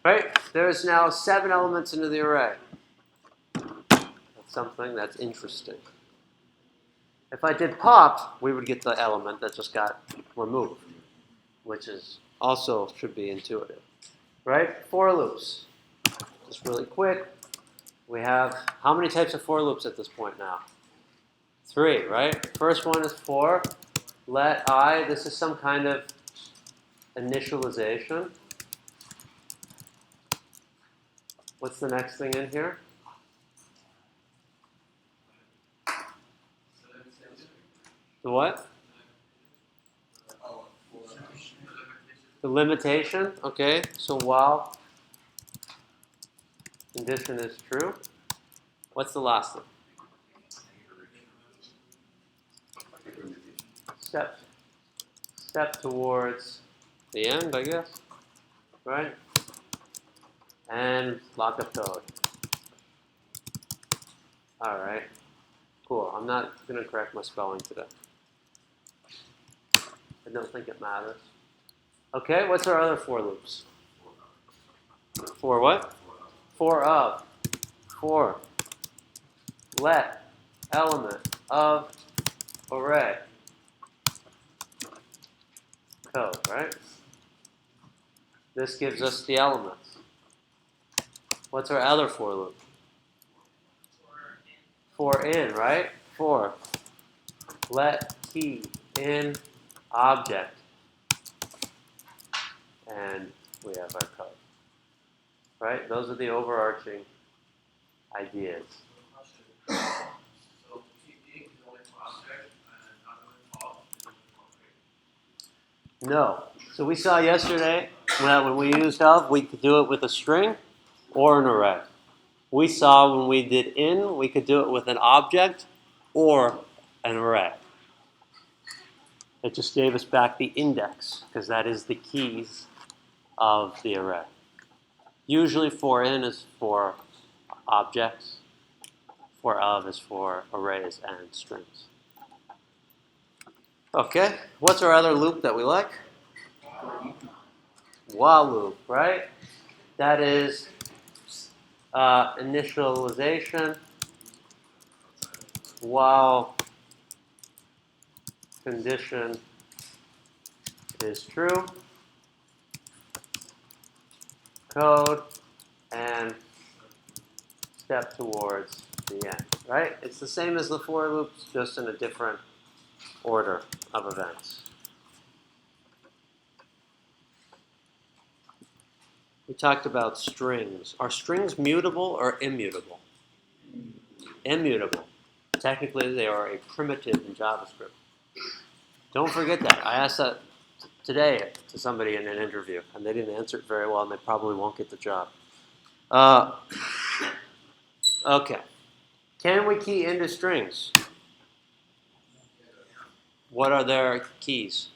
Right? There's now 7 elements into the array. That's something that's interesting. If I did pop, we would get the element that just got removed, which is also should be intuitive. Right? For loops. Just really quick. We have how many types of for loops at this point now? 3, right? First one is for let I. This is some kind of initialization. What's the next thing in here? The what? The limitation. Okay, so while condition is true, what's the last thing? Step towards the end, I guess. Right? And lockup code. All right. Cool. I'm not going to correct my spelling today. I don't think it matters. Okay, what's our other for loops? For what? For of. For. Let. Element. Of. Array. Code, right? This gives us the elements. What's our other for loop? For in, right? For. Let key in object. And we have our code. Right? Those are the overarching ideas. So keep is only for object and not only for No. So we saw yesterday when we used of, we could do it with a string or an array. We saw when we did in, we could do it with an object or an array. It just gave us back the index because that is the keys of the array. Usually for in is for objects, for of is for arrays and strings. Okay, what's our other loop that we like? While loop, right? That is initialization while condition is true, code, and step towards the end, right? It's the same as the for loops, just in a different order of events. We talked about strings. Are strings mutable or immutable? Immutable. Technically, they are a primitive in JavaScript. Don't forget that. I asked that today to somebody in an interview, and they didn't answer it very well, and they probably won't get the job. Okay. Can we key into strings? What are their keys?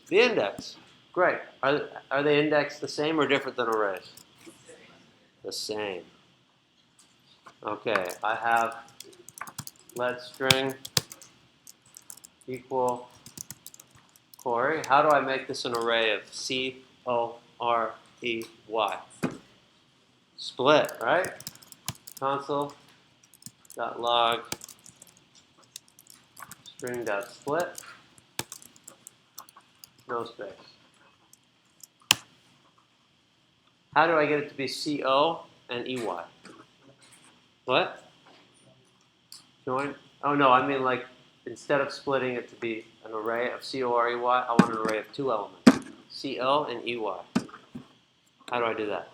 The index. Great. Are they indexed the same or different than arrays? The same. Okay, I have let string equal Corey. How do I make this an array of C-O-R-E-Y? Split, right? Console.log string.split, no space. How do I get it to be CO and EY? What? Join? Oh no, I mean like instead of splitting it to be an array of C-O-R-E-Y, I want an array of two elements, CO and EY. How do I do that?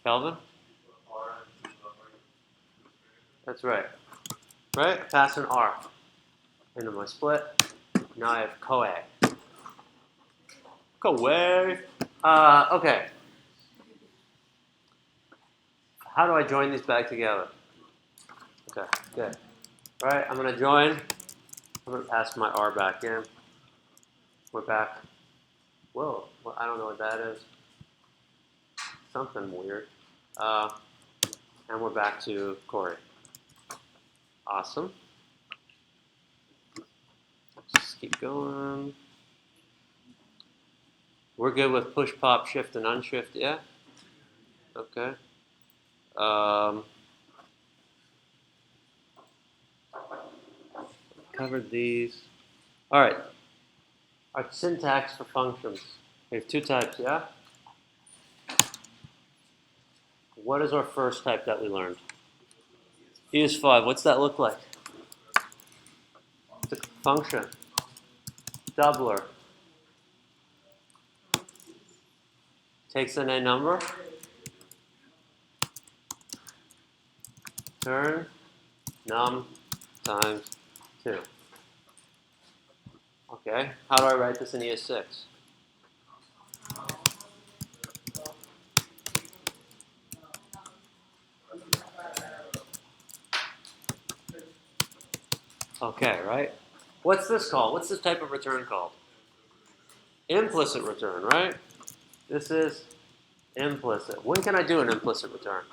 Kelvin? That's right. Right? Pass an R into my split. Now I have coag. Coag. Okay. How do I join these back together? Okay, good. All right, I'm going to join. I'm going to pass my R back in. We're back. Whoa, well, I don't know what that is. Something weird. And we're back to Corey. Awesome. Just keep going. We're good with push, pop, shift, and unshift, yeah? Okay. Covered these. All right. Our syntax for functions. We have two types, yeah? What is our first type that we learned? ES5. What's that look like? It's a function. Doubler. Takes in a number. Turn num times 2. Okay. How do I write this in ES6? Okay, right? What's this called? What's this type of return called? Implicit return, right? This is implicit. When can I do an implicit return?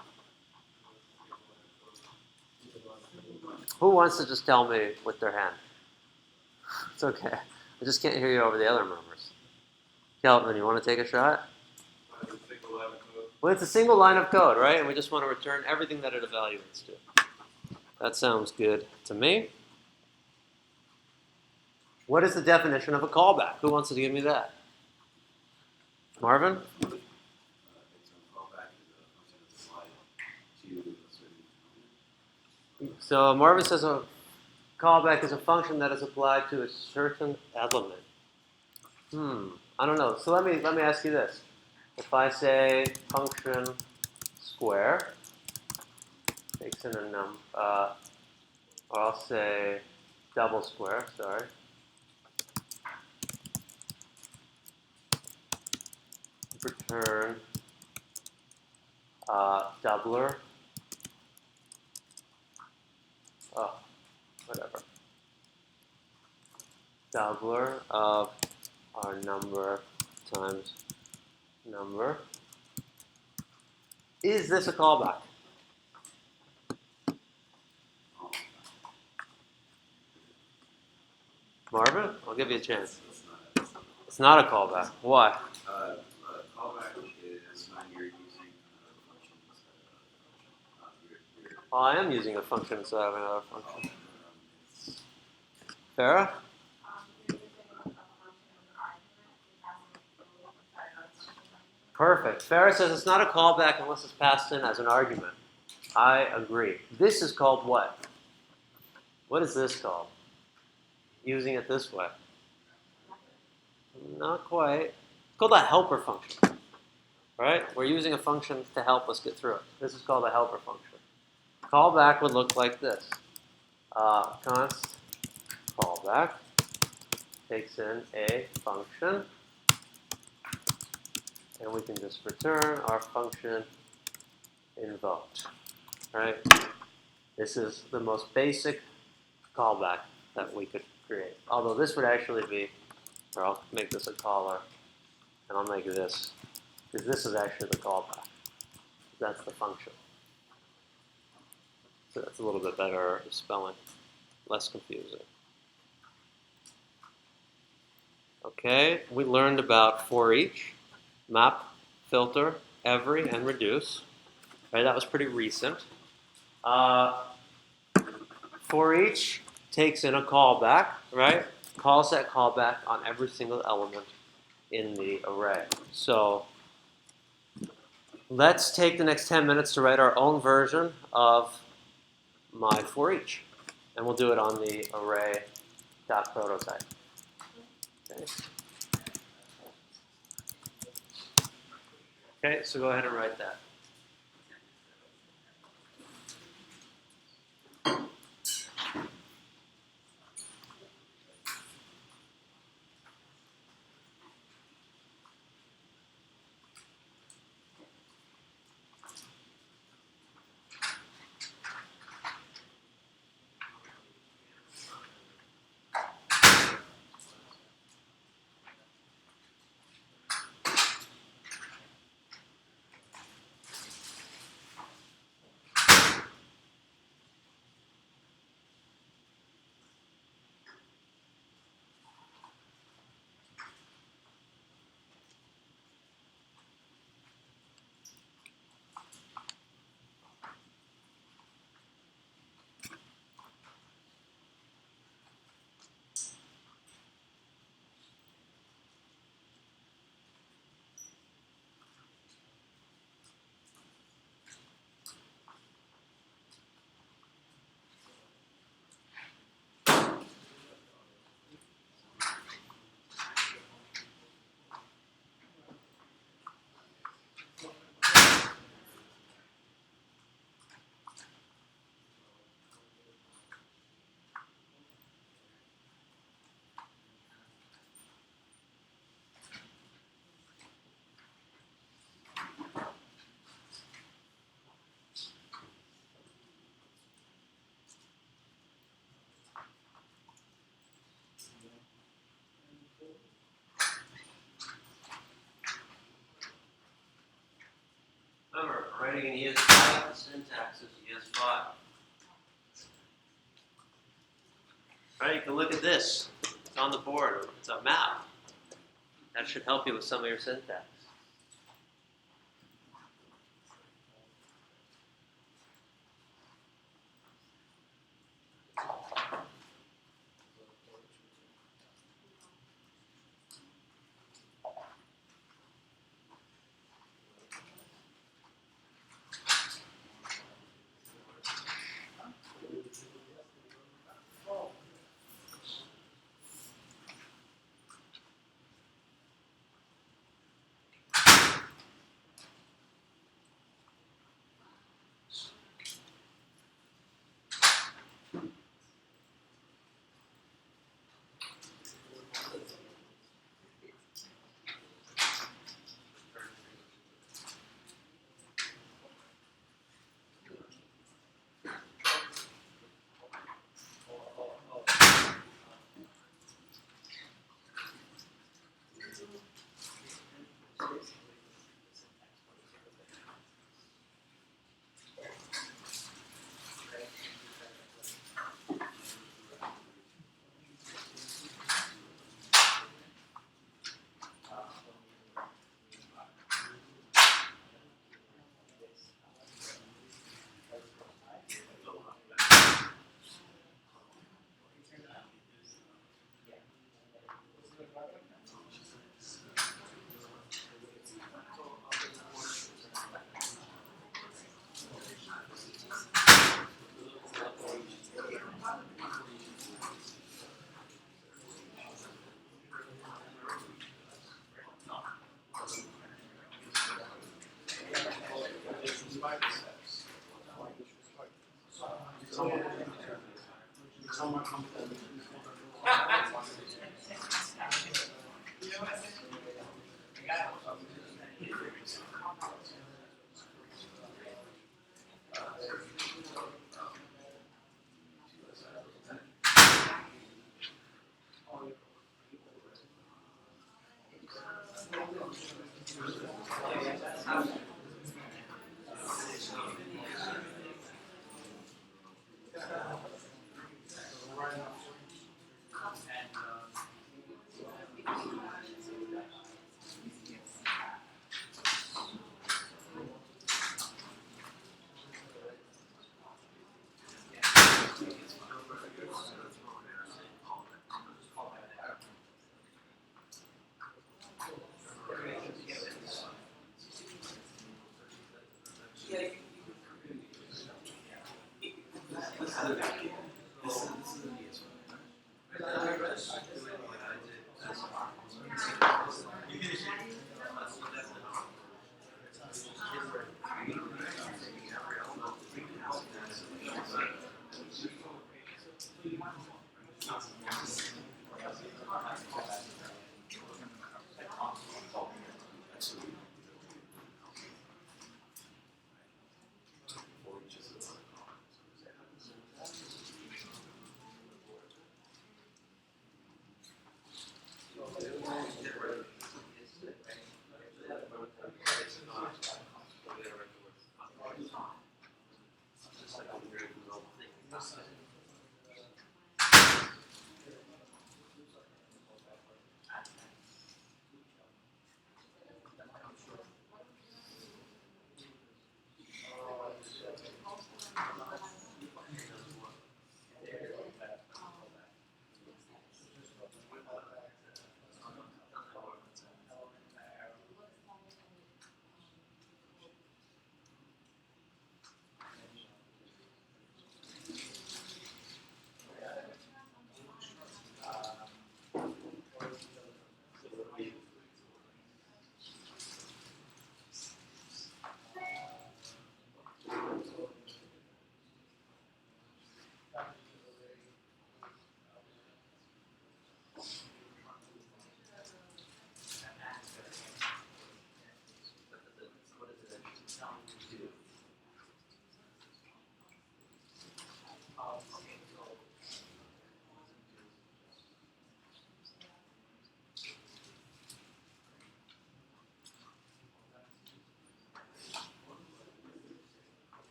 Who wants to just tell me with their hand? It's okay. I just can't hear you over the other members. Kelvin, you want to take a shot? Well, it's a single line of code, right? And we just want to return everything that it evaluates to. That sounds good to me. What is the definition of a callback? Who wants to give me that? Marvin? So Marvin says a callback is a function that is applied to a certain element. I don't know. So let me ask you this. If I say function square takes in a or I'll say double square, sorry. Return doubler. Oh, whatever. Doubler of our number times number. Is this a callback? Marvin, I'll give you a chance. It's not a callback. Why? Callback is when you're using functions. Oh, I am using a function instead of another function. Farah? Perfect. Farah says it's not a callback unless it's passed in as an argument. I agree. This is called what? What is this called? Using it this way. Not quite. It's called a helper function. Right? We're using a function to help us get through it. This is called a helper function. Callback would look like this. Const callback takes in a function, and we can just return our function invoked. Right? This is the most basic callback that we could create. Although this would actually be, or I'll make this a caller, and I'll make this, because this is actually the callback. That's the function. That's a little bit better spelling, less confusing. Okay, we learned about for each, map, filter, every, and reduce. Right, that was pretty recent. For each takes in a callback, right? Calls that callback on every single element in the array. So let's take the next 10 minutes to write our own version of my for each. And we'll do it on the array.prototype. Okay. Okay, so go ahead and write that. Remember, writing in ES5, the syntax is ES5. All right, you can look at this. It's on the board. It's a map. That should help you with some of your syntax.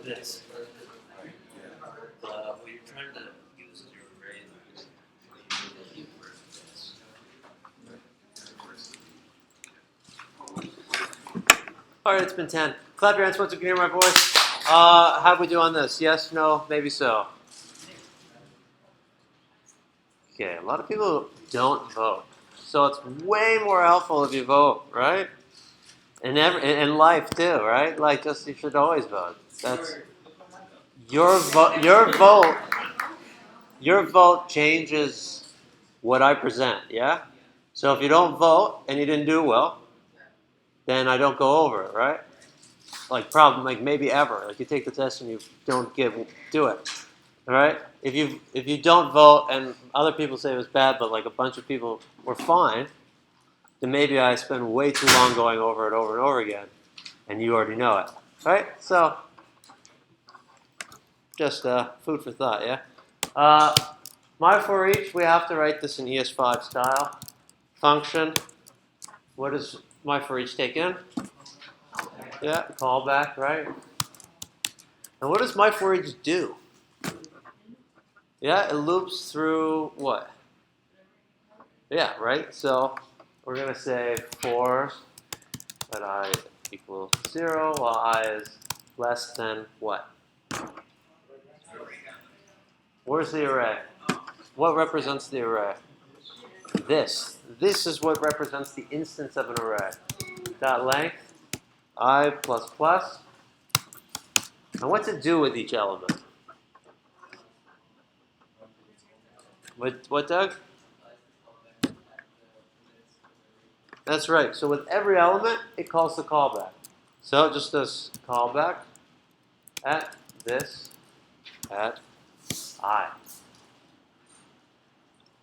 this. We're trying to use your array. All right, it's been 10. Clap your hands once you can hear my voice. How'd we do on this? Yes, no, maybe so. Okay, a lot of people don't vote. So it's way more helpful if you vote, right? In life too, right? Like just you should always vote. That's your vote. Your vote changes what I present. Yeah. So if you don't vote and you didn't do well, then I don't go over it, right? Like maybe ever. Like you take the test and you don't do it. All right. If you don't vote and other people say it was bad, but like a bunch of people were fine, then maybe I spend way too long going over it over and over again, and you already know it, right? So just food for thought, yeah. My for each, we have to write this in ES5 style. Function. What does my for each take in? Yeah, callback, right? And what does my for each do? Yeah, it loops through what? Yeah, right? So we're going to say for let I equal 0 while I is less than what? Where's the array? What represents the array? This. This is what represents the instance of an array. Dot length, I plus plus. And what's it do with each element? What, Doug? That's right. So with every element, it calls the callback. So it just does callback at this at I.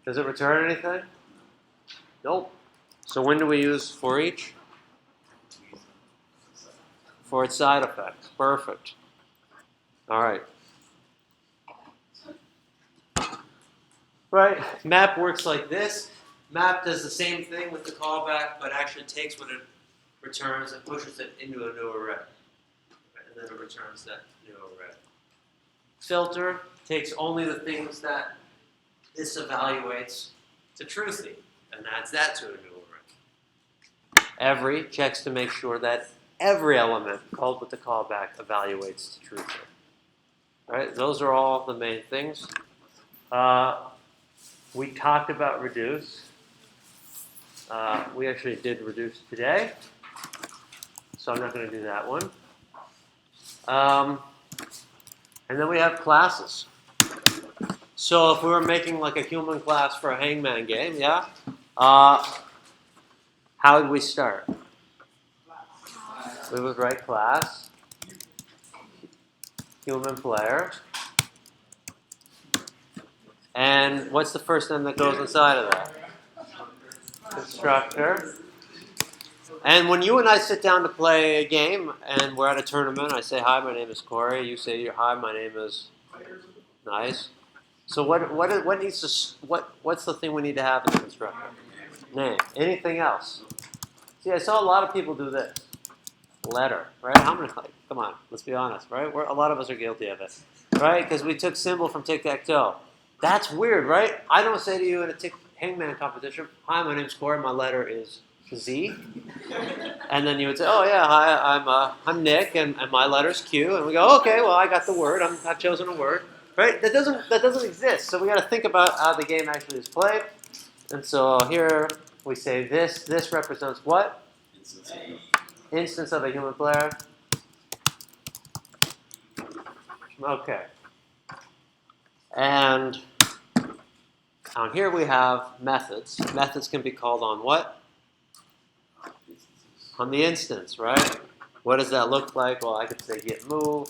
Does it return anything? Nope. So when do we use for each? For its side effects. Perfect. All right. Right. Map works like this. Map does the same thing with the callback, but actually takes what it returns and pushes it into a new array. Right, and then it returns that new array. Filter takes only the things that this evaluates to truthy and adds that to a new array. Every checks to make sure that every element called with the callback evaluates to truthy. Right? Those are all the main things. We talked about reduce. We actually did reduce today, so I'm not going to do that one. And then we have classes. So if we were making like a human class for a hangman game, yeah, how would we start? We would write class, human player, and what's the first thing that goes inside of that? Constructor. And when you and I sit down to play a game and we're at a tournament, I say, hi, my name is Corey. You say, hi, my name is Nice. So what's the thing we need to have in the constructor? Name. Anything else? See, I saw a lot of people do this. Letter, right? How many? Like, come on, let's be honest, right? A lot of us are guilty of it, right? Because we took symbol from tic-tac-toe. That's weird, right? I don't say to you in a hangman competition, hi, my name's Corey, my letter is Z. And then you would say, oh yeah, hi, I'm Nick, and my letter's Q. And we go, okay, well I got the word, I've chosen a word, right? That doesn't exist. So we got to think about how the game actually is played. And so here we say this represents what? Instance of a human player. Okay. And down here we have methods. Methods can be called on what? On the instance, right? What does that look like? Well, I could say get move.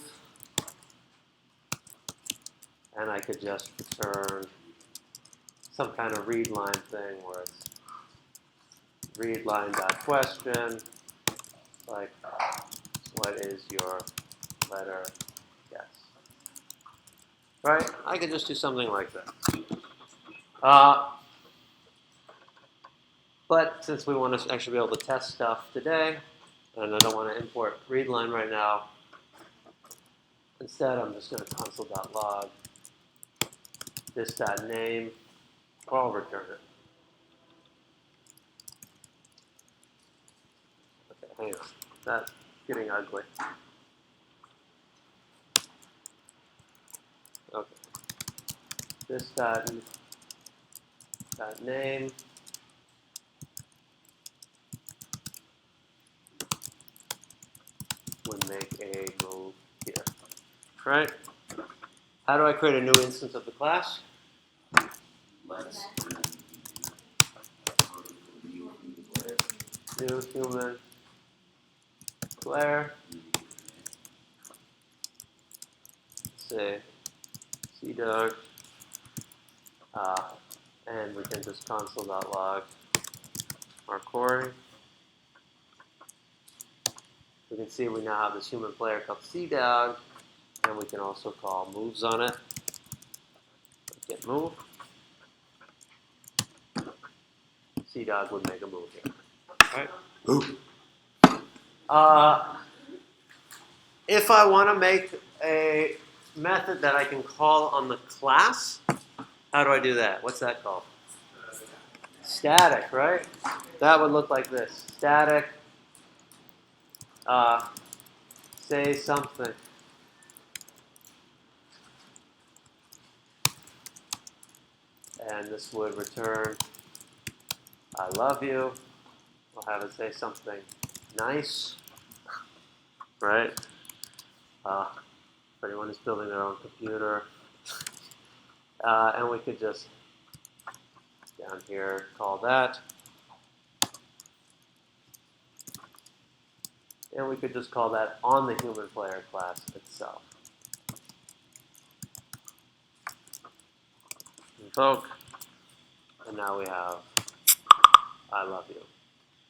And I could just return some kind of read line thing where it's read line dot question. Like, what is your letter? Yes. Right? I could just do something like that. But since we want to actually be able to test stuff today, and I don't want to import read line right now, instead I'm just going to console.log this.name, or I'll return it. Okay, hang on. That's getting ugly. Okay. This.name. Would make a move here. Right? How do I create a new instance of the class? Let's New human player. Say cdog. And we can just console.log our query. We can see we now have this human player called cdog, and we can also call moves on it. Get move. Cdog would make a move here. Right? If I want to make a method that I can call on the class, how do I do that? What's that called? Static, right? That would look like this. Static, say something. And this would return, I love you. We'll have it say something nice, right? For anyone who's building their own computer. And we could just, down here, call that. And we could just call that on the human player class itself. Invoke. And now we have I love you.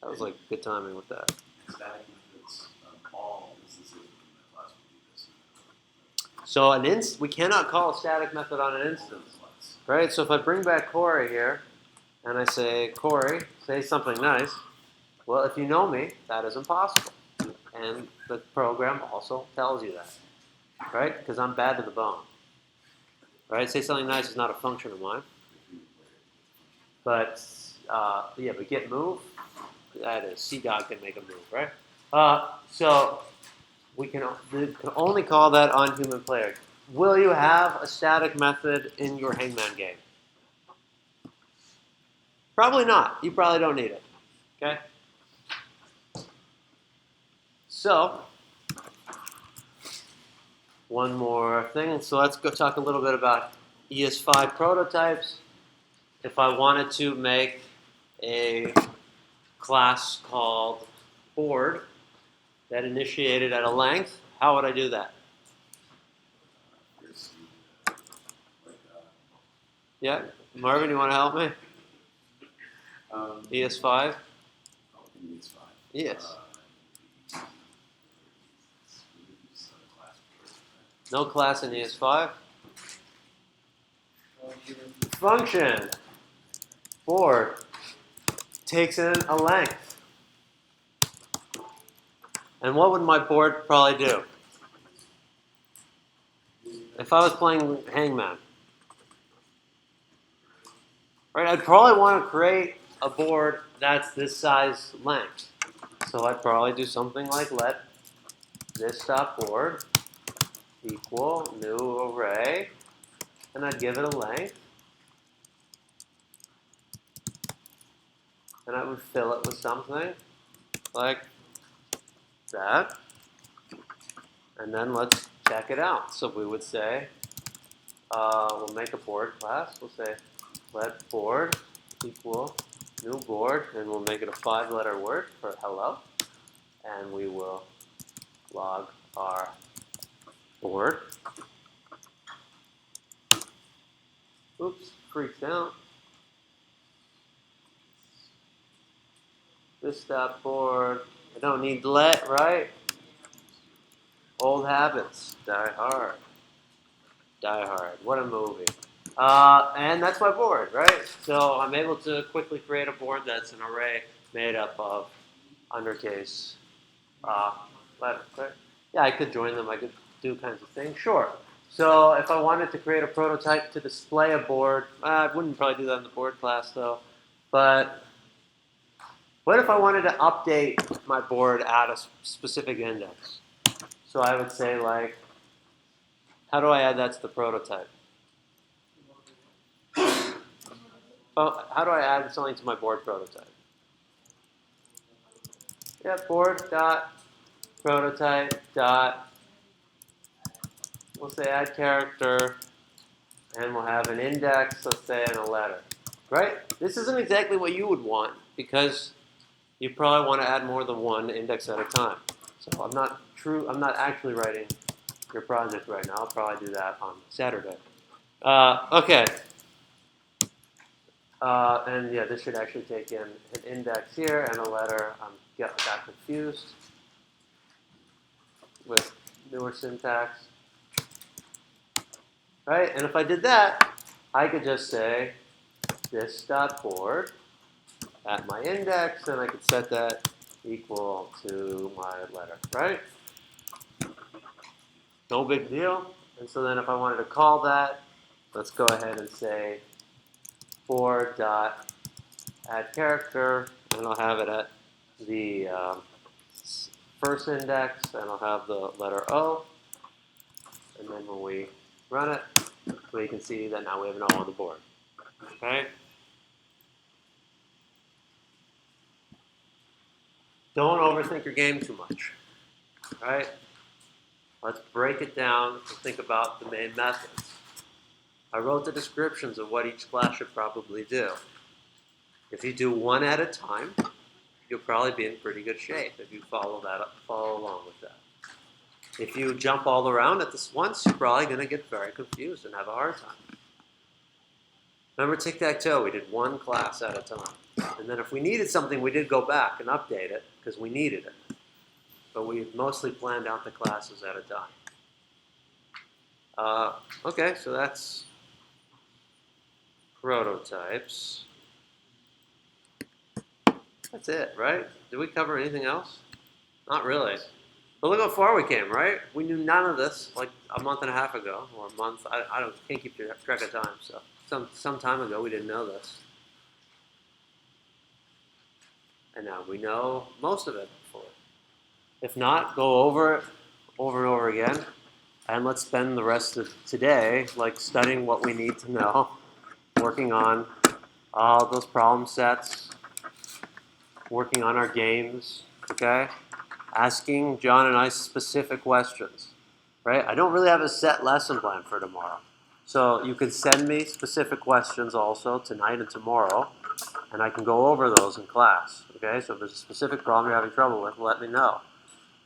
That was like good timing with that. static methods all instances within the class will do this. So we cannot call a static method on an instance, right? So if I bring back Corey here, and I say, Corey, say something nice, well, if you know me, that is impossible. And the program also tells you that, right? Because I'm bad to the bone, right? Say something nice is not a function of mine. But, yeah, but get move, that is, CDOG can make a move, right? So we can only call that on human player. Will you have a static method in your Hangman game? Probably not. You probably don't need it, okay? So, one more thing. So let's go talk a little bit about ES5 prototypes. If I wanted to make a class called board that initiated at a length, how would I do that? Yeah, Marvin, you want to help me? ES5? Yes. No class in ES5? Function. Board. Takes in a length. And what would my board probably do? If I was playing Hangman, right, I'd probably want to create a board that's this size length. So I'd probably do something like let this.board equal new array, and I'd give it a length, and I would fill it with something like that, and then let's check it out. So we would say, we'll make a board class. We'll say let board equal new board, and we'll make it a 5-letter word for hello, and we will log our board. Oops, freaked out. This.board. I don't need let, right? Old habits. Die hard. Die hard. What a movie. And that's my board, right? So I'm able to quickly create a board that's an array made up of undercase letters, right? Yeah, I could join them. I could do kinds of things? Sure. So if I wanted to create a prototype to display a board, I wouldn't probably do that in the board class though. But what if I wanted to update my board at a specific index? So I would say like, how do I add that to the prototype? Oh, how do I add something to my board prototype? Yeah, board dot prototype dot, we'll say add character, and we'll have an index, let's say, and a letter. Right? This isn't exactly what you would want because you probably want to add more than one index at a time. So I'm not actually writing your project right now. I'll probably do that on Saturday. Okay. And yeah, this should actually take in an index here and a letter. Got confused with newer syntax. Right? And if I did that, I could just say this.board at my index, and I could set that equal to my letter, right? No big deal. And so then if I wanted to call that, let's go ahead and say board dot add character, and I'll have it at the first index, and I'll have the letter O. And then when we run it, we can see that now we have an O on the board. Okay? Don't overthink your game too much. Right? Let's break it down and think about the main methods. I wrote the descriptions of what each class should probably do. If you do one at a time, you'll probably be in pretty good shape if you follow along with that. If you jump all around at this once, you're probably going to get very confused and have a hard time. Remember tic-tac-toe, we did one class at a time. And then if we needed something, we did go back and update it because we needed it. But we mostly planned out the classes at a time. Okay, so that's prototypes. That's it, right? Did we cover anything else? Not really. But look how far we came, right? We knew none of this like a month and a half ago, or a month. I can't keep track of time. So some time ago we didn't know this, and now we know most of it. If not, go over it over and over again, and let's spend the rest of today like studying what we need to know, working on all those problem sets, working on our games, okay? Asking John and I specific questions, right? I don't really have a set lesson plan for tomorrow. So you can send me specific questions also tonight and tomorrow, and I can go over those in class, okay? So if there's a specific problem you're having trouble with, let me know.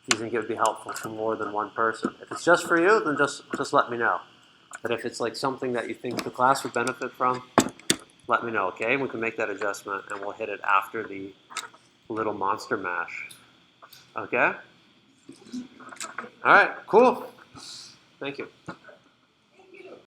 If you think it would be helpful to more than one person. If it's just for you, then just let me know. But if it's like something that you think the class would benefit from, let me know, okay? We can make that adjustment, and we'll hit it after the little monster mash. Okay? All right, cool. Thank you.